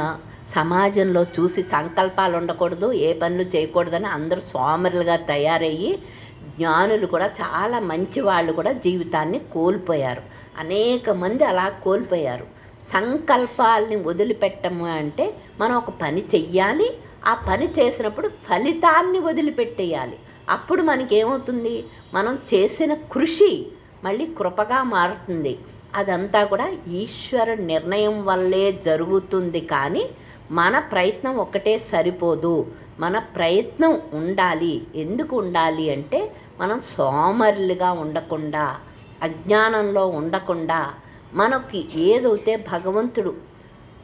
S2: సమాజంలో చూసి సంకల్పాలు ఉండకూడదు, ఏ పనులు చేయకూడదని అందరూ సోమరులుగా తయారయ్యి జ్ఞానులు కూడా, చాలా మంచి వాళ్ళు కూడా జీవితాన్ని కోల్పోయారు. అనేక మంది అలా కోల్పోయారు. సంకల్పాలని వదిలిపెట్టము అంటే మనం ఒక పని చెయ్యాలి, ఆ పని చేసినప్పుడు ఫలితాన్ని వదిలిపెట్టేయాలి. అప్పుడు మనకేమవుతుంది, మనం చేసిన కృషి మళ్ళీ కృపగా మారుతుంది. అదంతా కూడా ఈశ్వర నిర్ణయం వల్లే జరుగుతుంది. కానీ మన ప్రయత్నం ఒక్కటే సరిపోదు. మన ప్రయత్నం ఉండాలి. ఎందుకు ఉండాలి అంటే మనం సోమరులుగా ఉండకుండా, అజ్ఞానంలో ఉండకుండా, మనకి ఏదైతే భగవంతుడు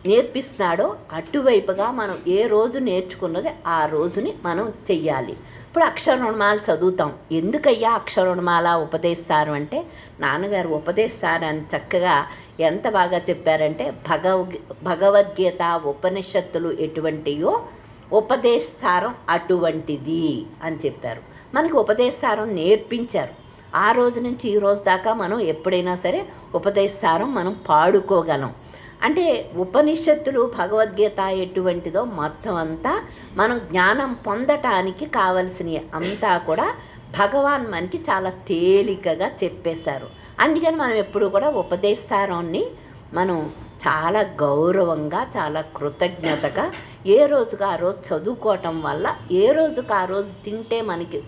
S2: నేర్పిస్తున్నాడో అటువైపుగా మనం ఏ రోజు నేర్చుకున్నది ఆ రోజుని మనం చెయ్యాలి. ఇప్పుడు అక్షరమాల చదువుతాం. ఎందుకయ్యా అక్షరమాల ఉపదేశిస్తారు అంటే, నాన్నగారు ఉపదేశిస్తారని చక్కగా ఎంత బాగా చెప్పారంటే, భగవద్గీత ఉపనిషత్తులు ఎటువంటియో ఉపదేశసారం అటువంటిది అని చెప్పారు. మనకి ఉపదేశసారం నేర్పించారు. ఆ రోజు నుంచి ఈ రోజు దాకా మనం ఎప్పుడైనా సరే ఉపదేశసారం మనం పాడుకోగలం. అంటే ఉపనిషత్తులు భగవద్గీత ఎటువంటిదో మొత్తం అంతా మనం జ్ఞానం పొందటానికి కావలసినవి అంతా కూడా భగవాన్ మనకి చాలా తేలికగా చెప్పేశారు. అందుకని మనం ఎప్పుడు కూడా ఉపదేశసారాన్ని మనం చాలా గౌరవంగా, చాలా కృతజ్ఞతగా ఏ రోజుకు ఆ రోజు చదువుకోవటం వల్ల, ఏ రోజుకు ఆ రోజు తింటే మనకి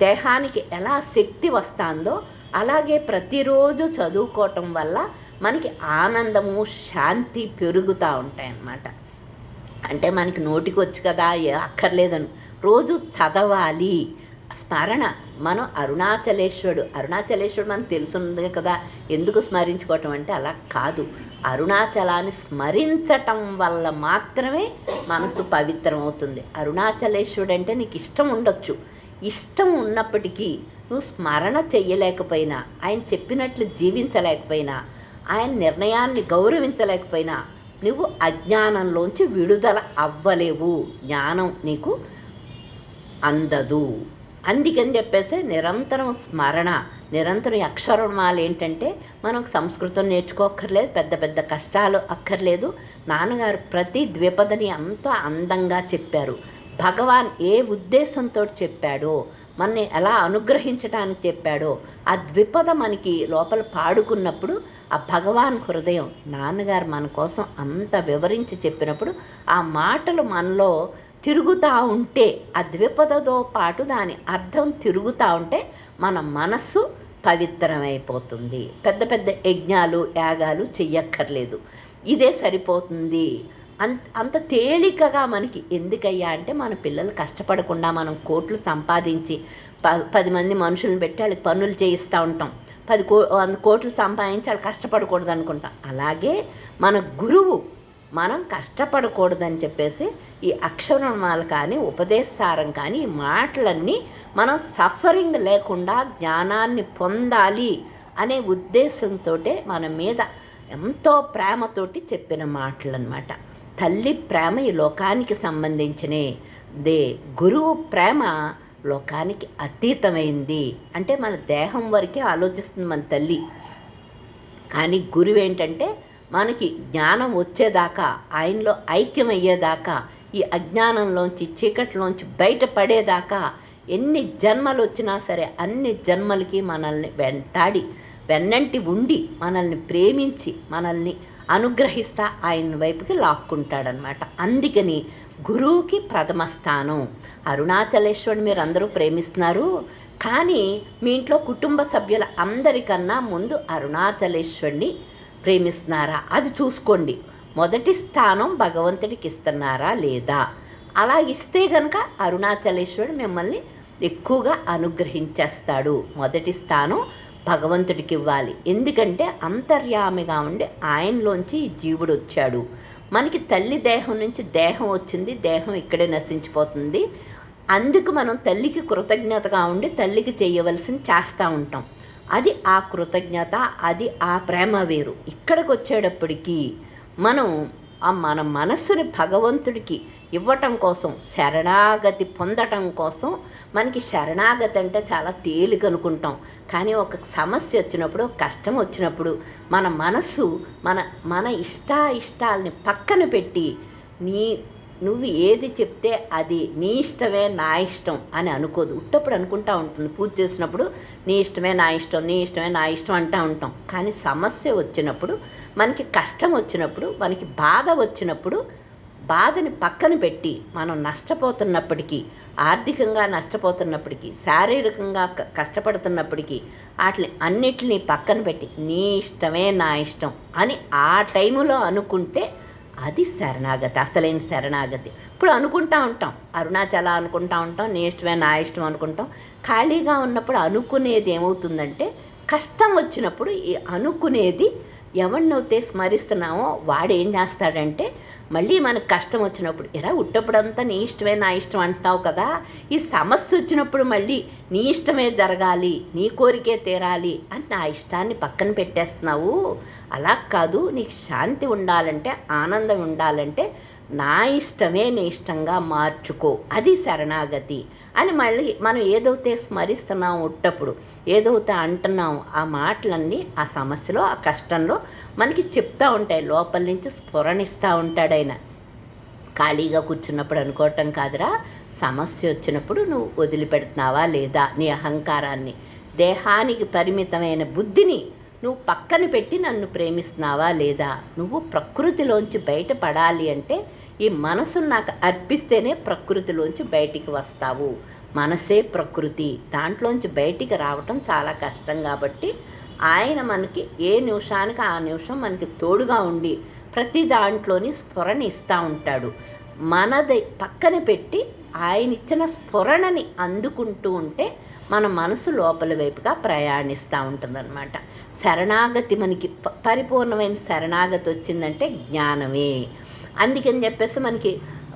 S2: దేహానికి ఎలా శక్తి వస్తుందో అలాగే ప్రతిరోజు చదువుకోవటం వల్ల మనకి ఆనందము, శాంతి పెరుగుతూ ఉంటాయన్నమాట. అంటే మనకి నోటికి వచ్చి కదా అక్కర్లేదని రోజు చదవాలి. స్మరణ, మనం అరుణాచలేశ్వరుడు మనకు తెలుసుంది కదా, ఎందుకు స్మరించుకోవటం అంటే అలా కాదు. అరుణాచలాన్ని స్మరించటం వల్ల మాత్రమే మనసు పవిత్రం అవుతుంది. అరుణాచలేశ్వరుడు అంటే నీకు ఇష్టం ఉండొచ్చు, ఇష్టం ఉన్నప్పటికీ నువ్వు స్మరణ చెయ్యలేకపోయినా, ఆయన చెప్పినట్లు జీవించలేకపోయినా, ఆయన నిర్ణయాన్ని గౌరవించలేకపోయినా నువ్వు అజ్ఞానంలోంచి విడుదల అవ్వలేవు, జ్ఞానం నీకు అందదు. అందుకని చెప్పేసి నిరంతరం స్మరణ, నిరంతరం అక్షరమాల. ఏంటంటే మనం సంస్కృతం నేర్చుకోక్కర్లేదు, పెద్ద పెద్ద కష్టాలు అక్కర్లేదు. నాన్నగారు ప్రతి ద్విపదని అంతా అందంగా చెప్పారు. భగవాన్ ఏ ఉద్దేశంతో చెప్పాడో, మనని ఎలా అనుగ్రహించడానికి చెప్పాడో ఆ ద్విపద మనకి లోపల పాడుకున్నప్పుడు ఆ భగవాన్ హృదయం, నాన్నగారు మన కోసం అంత వివరించి చెప్పినప్పుడు ఆ మాటలు మనలో తిరుగుతూ ఉంటే, ఆ ద్విపదతో పాటు దాని అర్థం తిరుగుతూ ఉంటే మన మనస్సు పవిత్రమైపోతుంది. పెద్ద పెద్ద యజ్ఞాలు, యాగాలు చెయ్యక్కర్లేదు, ఇదే సరిపోతుంది. అంత తేలికగా మనకి. ఎందుకయ్యా అంటే మన పిల్లలు కష్టపడకుండా మనం కోట్లు సంపాదించి 10 మంది మనుషులను పెట్టి వాళ్ళకి పనులు చేయిస్తూ ఉంటాం. 100 కోట్లు సంపాదించి వాళ్ళు కష్టపడకూడదు అనుకుంటాం. అలాగే మన గురువు మనం కష్టపడకూడదని చెప్పేసి ఈ అక్షరమాల కానీ, ఉపదేశసారం కానీ, ఈ మాటలన్నీ మనం సఫరింగ్ లేకుండా జ్ఞానాన్ని పొందాలి అనే ఉద్దేశంతో మన మీద ఎంతో ప్రేమతోటి చెప్పిన మాటలు అన్నమాట. తల్లి ప్రేమ ఈ లోకానికి సంబంధించినే దే, గురువు ప్రేమ లోకానికి అతీతమైంది. అంటే మన దేహం వరకే ఆలోచిస్తుంది మన తల్లి, కానీ గురువు ఏంటంటే మనకి జ్ఞానం వచ్చేదాకా, ఆయనలో ఐక్యమయ్యేదాకా, ఈ అజ్ఞానంలోంచి, చీకట్లోంచి బయటపడేదాకా ఎన్ని జన్మలు వచ్చినా సరే అన్ని జన్మలకి మనల్ని వెన్నంటి ఉండి మనల్ని ప్రేమించి మనల్ని అనుగ్రహిస్తా ఆయన వైపుకి లాక్కుంటాడనమాట. అందుకని గురువుకి ప్రథమ స్థానం. అరుణాచలేశ్వరుని మీరు అందరూ ప్రేమిస్తున్నారు, కానీ మీ ఇంట్లో కుటుంబ సభ్యుల అందరికన్నా ముందు అరుణాచలేశ్వరుని ప్రేమిస్తున్నారా అది చూసుకోండి. మొదటి స్థానం భగవంతుడికి ఇస్తున్నారా లేదా? అలా ఇస్తే కనుక అరుణాచలేశ్వరుడు మిమ్మల్ని ఎక్కువగా అనుగ్రహించేస్తాడు. మొదటి స్థానం భగవంతుడికి ఇవ్వాలి. ఎందుకంటే అంతర్యామిగా ఉండి ఆయనలోంచి ఈ జీవుడు వచ్చాడు. మనకి తల్లి దేహం నుంచి దేహం వచ్చింది, దేహం ఇక్కడే నశించిపోతుంది. అందుకు మనం తల్లికి కృతజ్ఞతగా ఉండి తల్లికి చేయవలసింది చేస్తూ ఉంటాం. అది ఆ కృతజ్ఞత, అది ఆ ప్రేమ వేరు. ఇక్కడికి వచ్చేటప్పటికీ మనం మన మనస్సుని భగవంతుడికి ఇవ్వటం కోసం, శరణాగతి పొందటం కోసం. మనకి శరణాగతి అంటే చాలా తేలిక అనుకుంటాం, కానీ ఒక సమస్య వచ్చినప్పుడు, కష్టం వచ్చినప్పుడు మన మనస్సు మన ఇష్టాలని పక్కన పెట్టి నువ్వు ఏది చెప్తే అది నీ ఇష్టమే నా ఇష్టం అని అనుకోదు. ఉట్టప్పుడు అనుకుంటా ఉంటుంది. పూజ చేసినప్పుడు నీ ఇష్టమే నా ఇష్టం, నీ ఇష్టమే నా ఇష్టం అంటూ ఉంటాం. కానీ సమస్య వచ్చినప్పుడు, మనకి కష్టం వచ్చినప్పుడు, మనకి బాధ వచ్చినప్పుడు బాధని పక్కన పెట్టి మనం నష్టపోతున్నప్పటికీ, ఆర్థికంగా నష్టపోతున్నప్పటికీ, శారీరకంగా కష్టపడుతున్నప్పటికీ వాటిని అన్నిటినీ పక్కన పెట్టి నీ ఇష్టమే నా ఇష్టం అని ఆ టైములో అనుకుంటే అది శరణాగతి, అసలైన శరణాగతి. ఇప్పుడు అనుకుంటా ఉంటాం, అరుణాచల అనుకుంటా ఉంటాం, నీ ఇష్టమే నా ఇష్టం అనుకుంటాం. ఖాళీగా ఉన్నప్పుడు అనుకునేది ఏమవుతుందంటే, కష్టం వచ్చినప్పుడు ఈ అనుకునేది ఎవరినైతే స్మరిస్తున్నామో వాడు ఏం చేస్తాడంటే, మళ్ళీ మనకు కష్టం వచ్చినప్పుడు ఎరా ఉట్టప్పుడంతా నీ ఇష్టమే నా ఇష్టం అంటున్నావు కదా, ఈ సమస్య వచ్చినప్పుడు మళ్ళీ నీ ఇష్టమే జరగాలి, నీ కోరికే తీరాలి అని నా ఇష్టాన్ని పక్కన పెట్టేస్తున్నావు. అలా కాదు, నీకు శాంతి ఉండాలంటే, ఆనందం ఉండాలంటే నా ఇష్టమే నీ ఇష్టంగా మార్చుకో, అది శరణాగతి అని మళ్ళీ మనం ఏదైతే స్మరిస్తున్నాం ఉట్టప్పుడు, ఏదైతే అంటున్నాం ఆ మాటలన్నీ ఆ సమస్యలో, ఆ కష్టంలో మనకి చెప్తూ ఉంటాయి, లోపల నుంచి స్ఫురణిస్తూ ఉంటాడు ఆయన. ఖాళీగా కూర్చున్నప్పుడు అనుకోవటం కాదురా, సమస్య వచ్చినప్పుడు నువ్వు వదిలిపెడుతున్నావా లేదా నీ అహంకారాన్ని, దేహానికి పరిమితమైన బుద్ధిని నువ్వు పక్కన పెట్టి నన్ను ప్రేమిస్తున్నావా లేదా, నువ్వు ప్రకృతిలోంచి బయటపడాలి అంటే ఈ మనసును నాకు అర్పిస్తేనే ప్రకృతిలోంచి బయటికి వస్తావు. మనసే ప్రకృతి, దాంట్లోంచి బయటికి రావటం చాలా కష్టం. కాబట్టి ఆయన మనకి ఏ నిమిషానికి ఆ నిమిషం మనకి తోడుగా ఉండి ప్రతి దాంట్లోని స్ఫురణ ఇస్తూ ఉంటాడు. మనది పక్కన పెట్టి ఆయన ఇచ్చిన స్ఫురణని అందుకుంటూ ఉంటే మన మనసు లోపల వైపుగా ప్రయాణిస్తూ ఉంటుందన్నమాట. శరణాగతి మనకి పరిపూర్ణమైన శరణాగతి వచ్చిందంటే జ్ఞానమే. అందుకని చెప్పేసి మనకి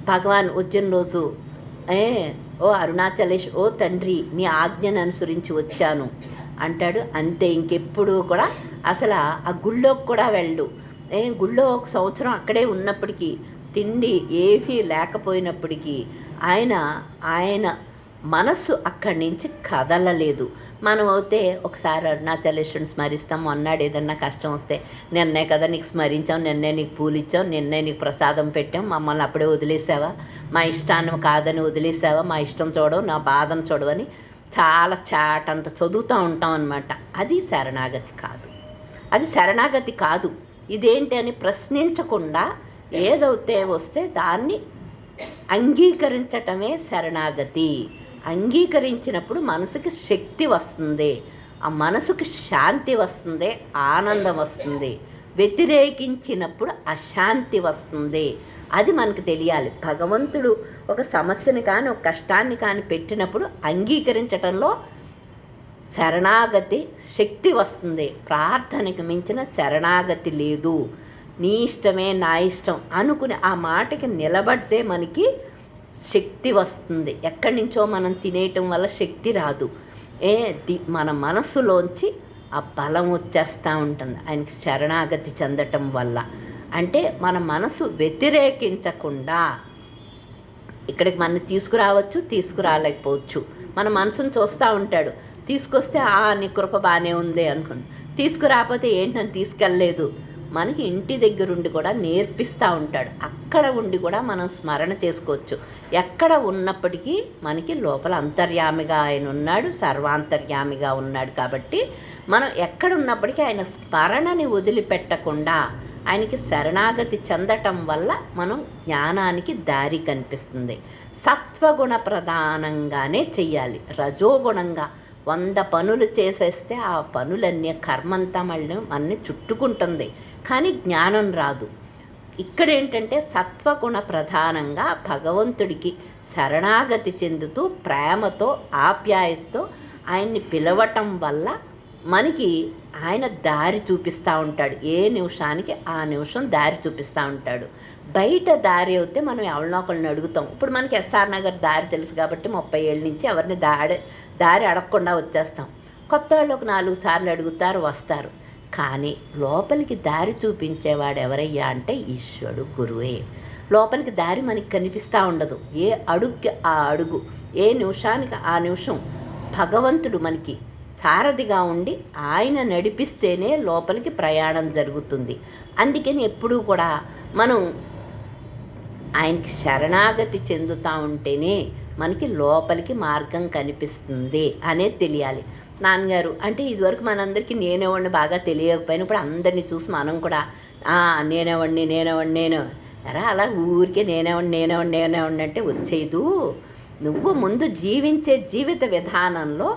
S2: భగవాన్ వచ్చిన రోజు ఓ అరుణాచలేష్, ఓ తండ్రి నీ ఆజ్ఞను అనుసరించి వచ్చాను అంటాడు. అంతే, ఇంకెప్పుడు కూడా అసలు ఆ గుళ్ళోకి కూడా వెళ్ళు. గుళ్ళో ఒక సంవత్సరం అక్కడే ఉన్నప్పటికీ, తిండి ఏమీ లేకపోయినప్పటికీ ఆయన మనస్సు అక్కడి నుంచి కదలలేదు. మనం అయితే ఒకసారి అరుణాచలేశ్వరుని స్మరిస్తాం, అన్నాడు ఏదన్నా కష్టం వస్తే, నిన్నే కదా నీకు స్మరించాం, నిన్నే నీకు పూలు ఇచ్చాం, నిన్నే నీకు ప్రసాదం పెట్టాం, మమ్మల్ని అప్పుడే వదిలేసావా, మా ఇష్టాన్ని కాదని వదిలేసావా, మా ఇష్టం చూడవు, నా బాధను చూడవని చాలా చాటంత చదువుతూ ఉంటాం అన్నమాట. అది శరణాగతి కాదు, అది శరణాగతి కాదు. ఇదేంటి అని ప్రశ్నించకుండా ఏదైతే వస్తే దాన్ని అంగీకరించటమే శరణాగతి. అంగీకరించినప్పుడు మనసుకి శక్తి వస్తుంది, ఆ మనసుకి శాంతి వస్తుంది, ఆనందం వస్తుంది. వ్యతిరేకించినప్పుడు అశాంతి వస్తుంది. అది మనకు తెలియాలి. భగవంతుడు ఒక సమస్యని కానీ ఒక కష్టాన్ని కానీ పెట్టినప్పుడు అంగీకరించటంలో శరణాగతి శక్తి వస్తుంది. ప్రార్థనకి మించిన శరణాగతి లేదు. నీ ఇష్టమే నా ఇష్టం అనుకుని ఆ మాటకి నిలబడితే మనకి శక్తి వస్తుంది. ఎక్కడి నుంచో మనం తినేయటం వల్ల శక్తి రాదు. మన మనస్సులోంచి ఆ బలం వచ్చేస్తూ ఉంటుంది ఆయనకి శరణాగతి చెందటం వల్ల. అంటే మన మనసు వ్యతిరేకించకుండా ఇక్కడికి మనం తీసుకురావచ్చు, తీసుకురాలేకపోవచ్చు. మన మనసును చూస్తూ ఉంటాడు, తీసుకొస్తే నీ కృప బాగానే ఉంది అనుకోండి, తీసుకురాకపోతే ఏంటి నన్ను తీసుకెళ్ళలేదు. మనకి ఇంటి దగ్గరుండి కూడా నేర్పిస్తూ ఉంటాడు. అక్కడ ఉండి కూడా మనం స్మరణ చేసుకోవచ్చు. ఎక్కడ ఉన్నప్పటికీ మనకి లోపల అంతర్యామిగా ఆయన ఉన్నాడు, సర్వాంతర్యామిగా ఉన్నాడు. కాబట్టి మనం ఎక్కడ ఉన్నప్పటికీ ఆయన స్మరణని వదిలిపెట్టకుండా ఆయనకి శరణాగతి చెందటం వల్ల మనం జ్ఞానానికి దారి కనిపిస్తుంది. సత్వగుణ ప్రధానంగానే చెయ్యాలి. రజోగుణంగా 100 పనులు చేసేస్తే ఆ పనులన్నీ కర్మంతా మళ్ళీ చుట్టుకుంటుంది, కానీ జ్ఞానం రాదు. ఇక్కడ ఏంటంటే సత్వగుణ ప్రధానంగా భగవంతుడికి శరణాగతి చెందుతూ ప్రేమతో ఆప్యాయతతో ఆయన్ని పిలవటం వల్ల మనకి ఆయన దారి చూపిస్తూ ఉంటాడు. ఏ నిమిషానికి ఆ నిమిషం దారి చూపిస్తూ ఉంటాడు. బయట దారి అయితే మనం ఎవరినో ఒకరిని అడుగుతాం. ఇప్పుడు మనకి ఎస్ఆర్ నగర్ దారి తెలుసు కాబట్టి 30 ఏళ్ళ నుంచి ఎవరిని దారి అడగకుండా వచ్చేస్తాం. కొత్త వాళ్ళు ఒక 4 సార్లు అడుగుతారు, వస్తారు. కానీ లోపలికి దారి చూపించేవాడు ఎవరయ్యా అంటే ఈశ్వరుడు, గురువే. లోపలికి దారి మనకి కనిపిస్తూ ఉండదు. ఏ అడుగుకి ఆ అడుగు, ఏ నిమిషానికి ఆ నిమిషం భగవంతుడు మనకి సారథిగా ఉండి ఆయన నడిపిస్తేనే లోపలికి ప్రయాణం జరుగుతుంది. అందుకని ఎప్పుడూ కూడా మనం ఆయనకి శరణాగతి చెందుతూ ఉంటేనే మనకి లోపలికి మార్గం కనిపిస్తుంది అనేది తెలియాలి. నాన్నగారు అంటే ఇదివరకు మనందరికీ నేనేవాడిని బాగా తెలియకపోయినా ఇప్పుడు అందరినీ చూసి మనం కూడా నేనేవాడిని ఎరా అలా ఊరికే నేనేవండి అంటే వచ్చేదు. నువ్వు ముందు జీవించే జీవిత విధానంలో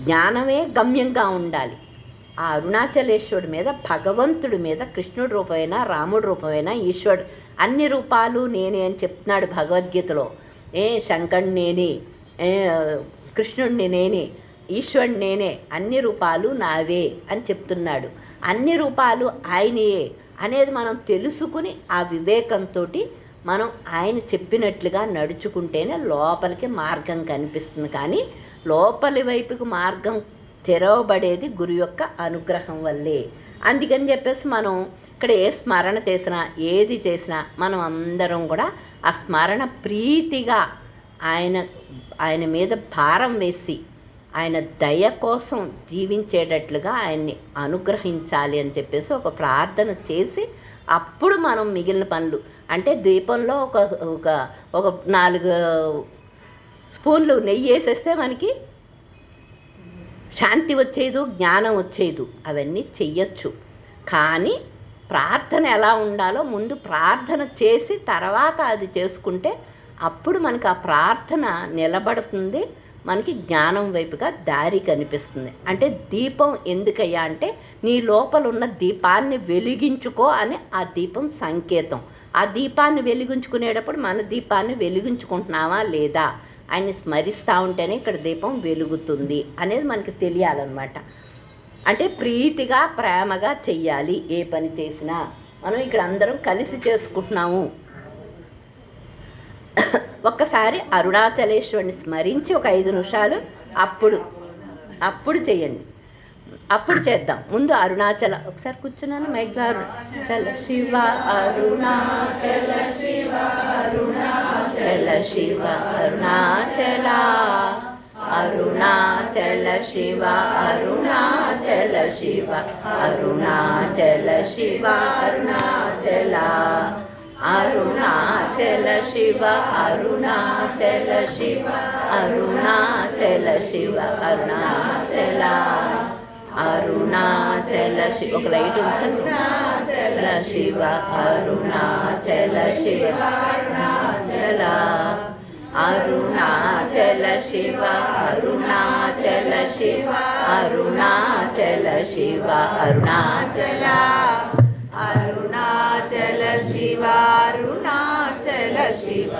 S2: జ్ఞానమే గమ్యంగా ఉండాలి. ఆ అరుణాచలేశ్వరుడి మీద, భగవంతుడి మీద, కృష్ణుడి రూపమైనా రాముడి రూపమైనా ఈశ్వరుడు అన్ని రూపాలు నేనే అని చెప్తున్నాడు భగవద్గీతలో. శంకరుడు నేనే, కృష్ణుడిని నేనే, ఈశ్వరుడు నేనే, అన్ని రూపాలు నావే అని చెప్తున్నాడు. అన్ని రూపాలు ఆయనయే అనేది మనం తెలుసుకుని ఆ వివేకంతో మనం ఆయన చెప్పినట్లుగా నడుచుకుంటేనే లోపలికి మార్గం కనిపిస్తుంది. కానీ లోపలి వైపుకు మార్గం తెరవబడేది గురు యొక్క అనుగ్రహం వల్లే. అందుకని చెప్పేసి మనం ఇక్కడ ఏ స్మరణ చేసినా ఏది చేసినా మనం అందరం కూడా ఆ స్మరణ ప్రీతిగా ఆయన మీద భారం వేసి ఆయన దయ కోసం జీవించేటట్లుగా ఆయన్ని అనుగ్రహించాలి అని చెప్పేసి ఒక ప్రార్థన చేసి అప్పుడు మనం మిగిలిన పనులు అంటే దీపంలో ఒక 4 స్పూన్లు నెయ్యి వేసేస్తే మనకి శాంతి వచ్చేదు, జ్ఞానం వచ్చేదు. అవన్నీ చెయ్యొచ్చు. కానీ ప్రార్థన ఎలా ఉండాలో ముందు ప్రార్థన చేసి తర్వాత అది చేసుకుంటే అప్పుడు మనకి ఆ ప్రార్థన నిలబడుతుంది, మనకి జ్ఞానం వైపుగా దారి కనిపిస్తుంది. అంటే దీపం ఎందుకయ్యా అంటే నీ లోపల ఉన్న దీపాన్ని వెలిగించుకో అని ఆ దీపం సంకేతం. ఆ దీపాన్ని వెలిగించుకునేటప్పుడు మన దీపాన్ని వెలిగించుకుంటున్నావా లేదా, ఆయన్ని స్మరిస్తూ ఉంటేనే ఇక్కడ దీపం వెలుగుతుంది అనేది మనకి తెలియాలన్నమాట. అంటే ప్రీతిగా ప్రేమగా చెయ్యాలి ఏ పని చేసినా. మనం ఇక్కడ అందరం కలిసి చేసుకుంటున్నాము. ఒక్కసారి అరుణాచలేశ్వరుని స్మరించి ఒక 5 నిమిషాలు అప్పుడు చెయ్యండి. అప్పుడు చేద్దాం. ముందు అరుణాచల ఒకసారి కూర్చున్నాను మైక్ గారు. చల శివ అరుణాచల శివ అరుణాచల శివ అరుణాచల అరుణాచల శివ అరుణాచల శివ అరుణాచల శివ అరుణాచల అరుణాచల శివ అరుణాచల శివ అరుణాచల శివ అరుణాచల అరుణాచల శివ ఒక లైట్ ఉంచండి. అరుణాచల శివ అరుణాచల శివ అరుణాచల అరుణాచల శివ అరుణాచల శివ అరుణాచల శివ అరుణాచల అరుణాచల శివ అరుణాచల శివ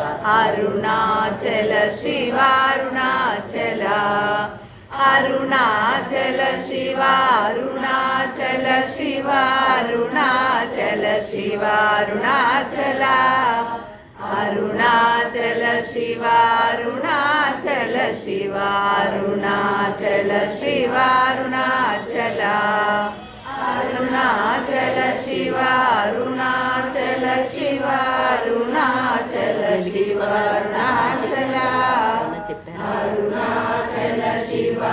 S2: అరుణాచల శివ అరుణాచల అరుణాచల శివ అరుణాచల శివ అరుణాచల శివ అరుణాచల అరుణాచల శివ అరుణాచల శివ అరుణాచల శివ అరుణాచల అరుణాచల శివ అరుణాచల శివ అరుణాచల శివ అరుణాచల అరుణాచల శివ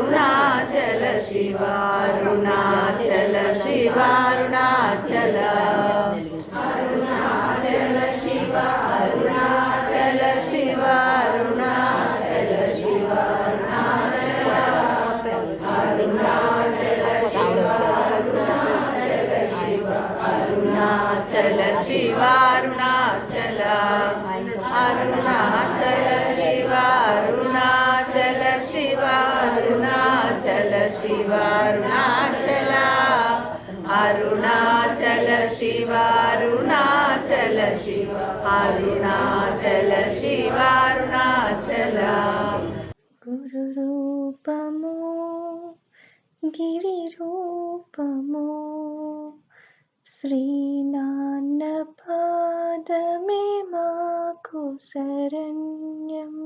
S2: అరుణాచల శివ అరుణాచల శివ అరుణాచల అరుణాచల శివ అరుణాచల శివ అరుణాచల శివ అరుణాచల శివ అరుణాచల అరుణాచల శివ అరుణాచల శివ అరుణాచల శివ అరుణాచల అరుణాచల శివ అరుణాచల శివ అరుణాచల శివ అరుణాచల
S1: గురు రూపము గిరి రూపము శ్రీనాన్న పాదమే మాకు శరణ్యం.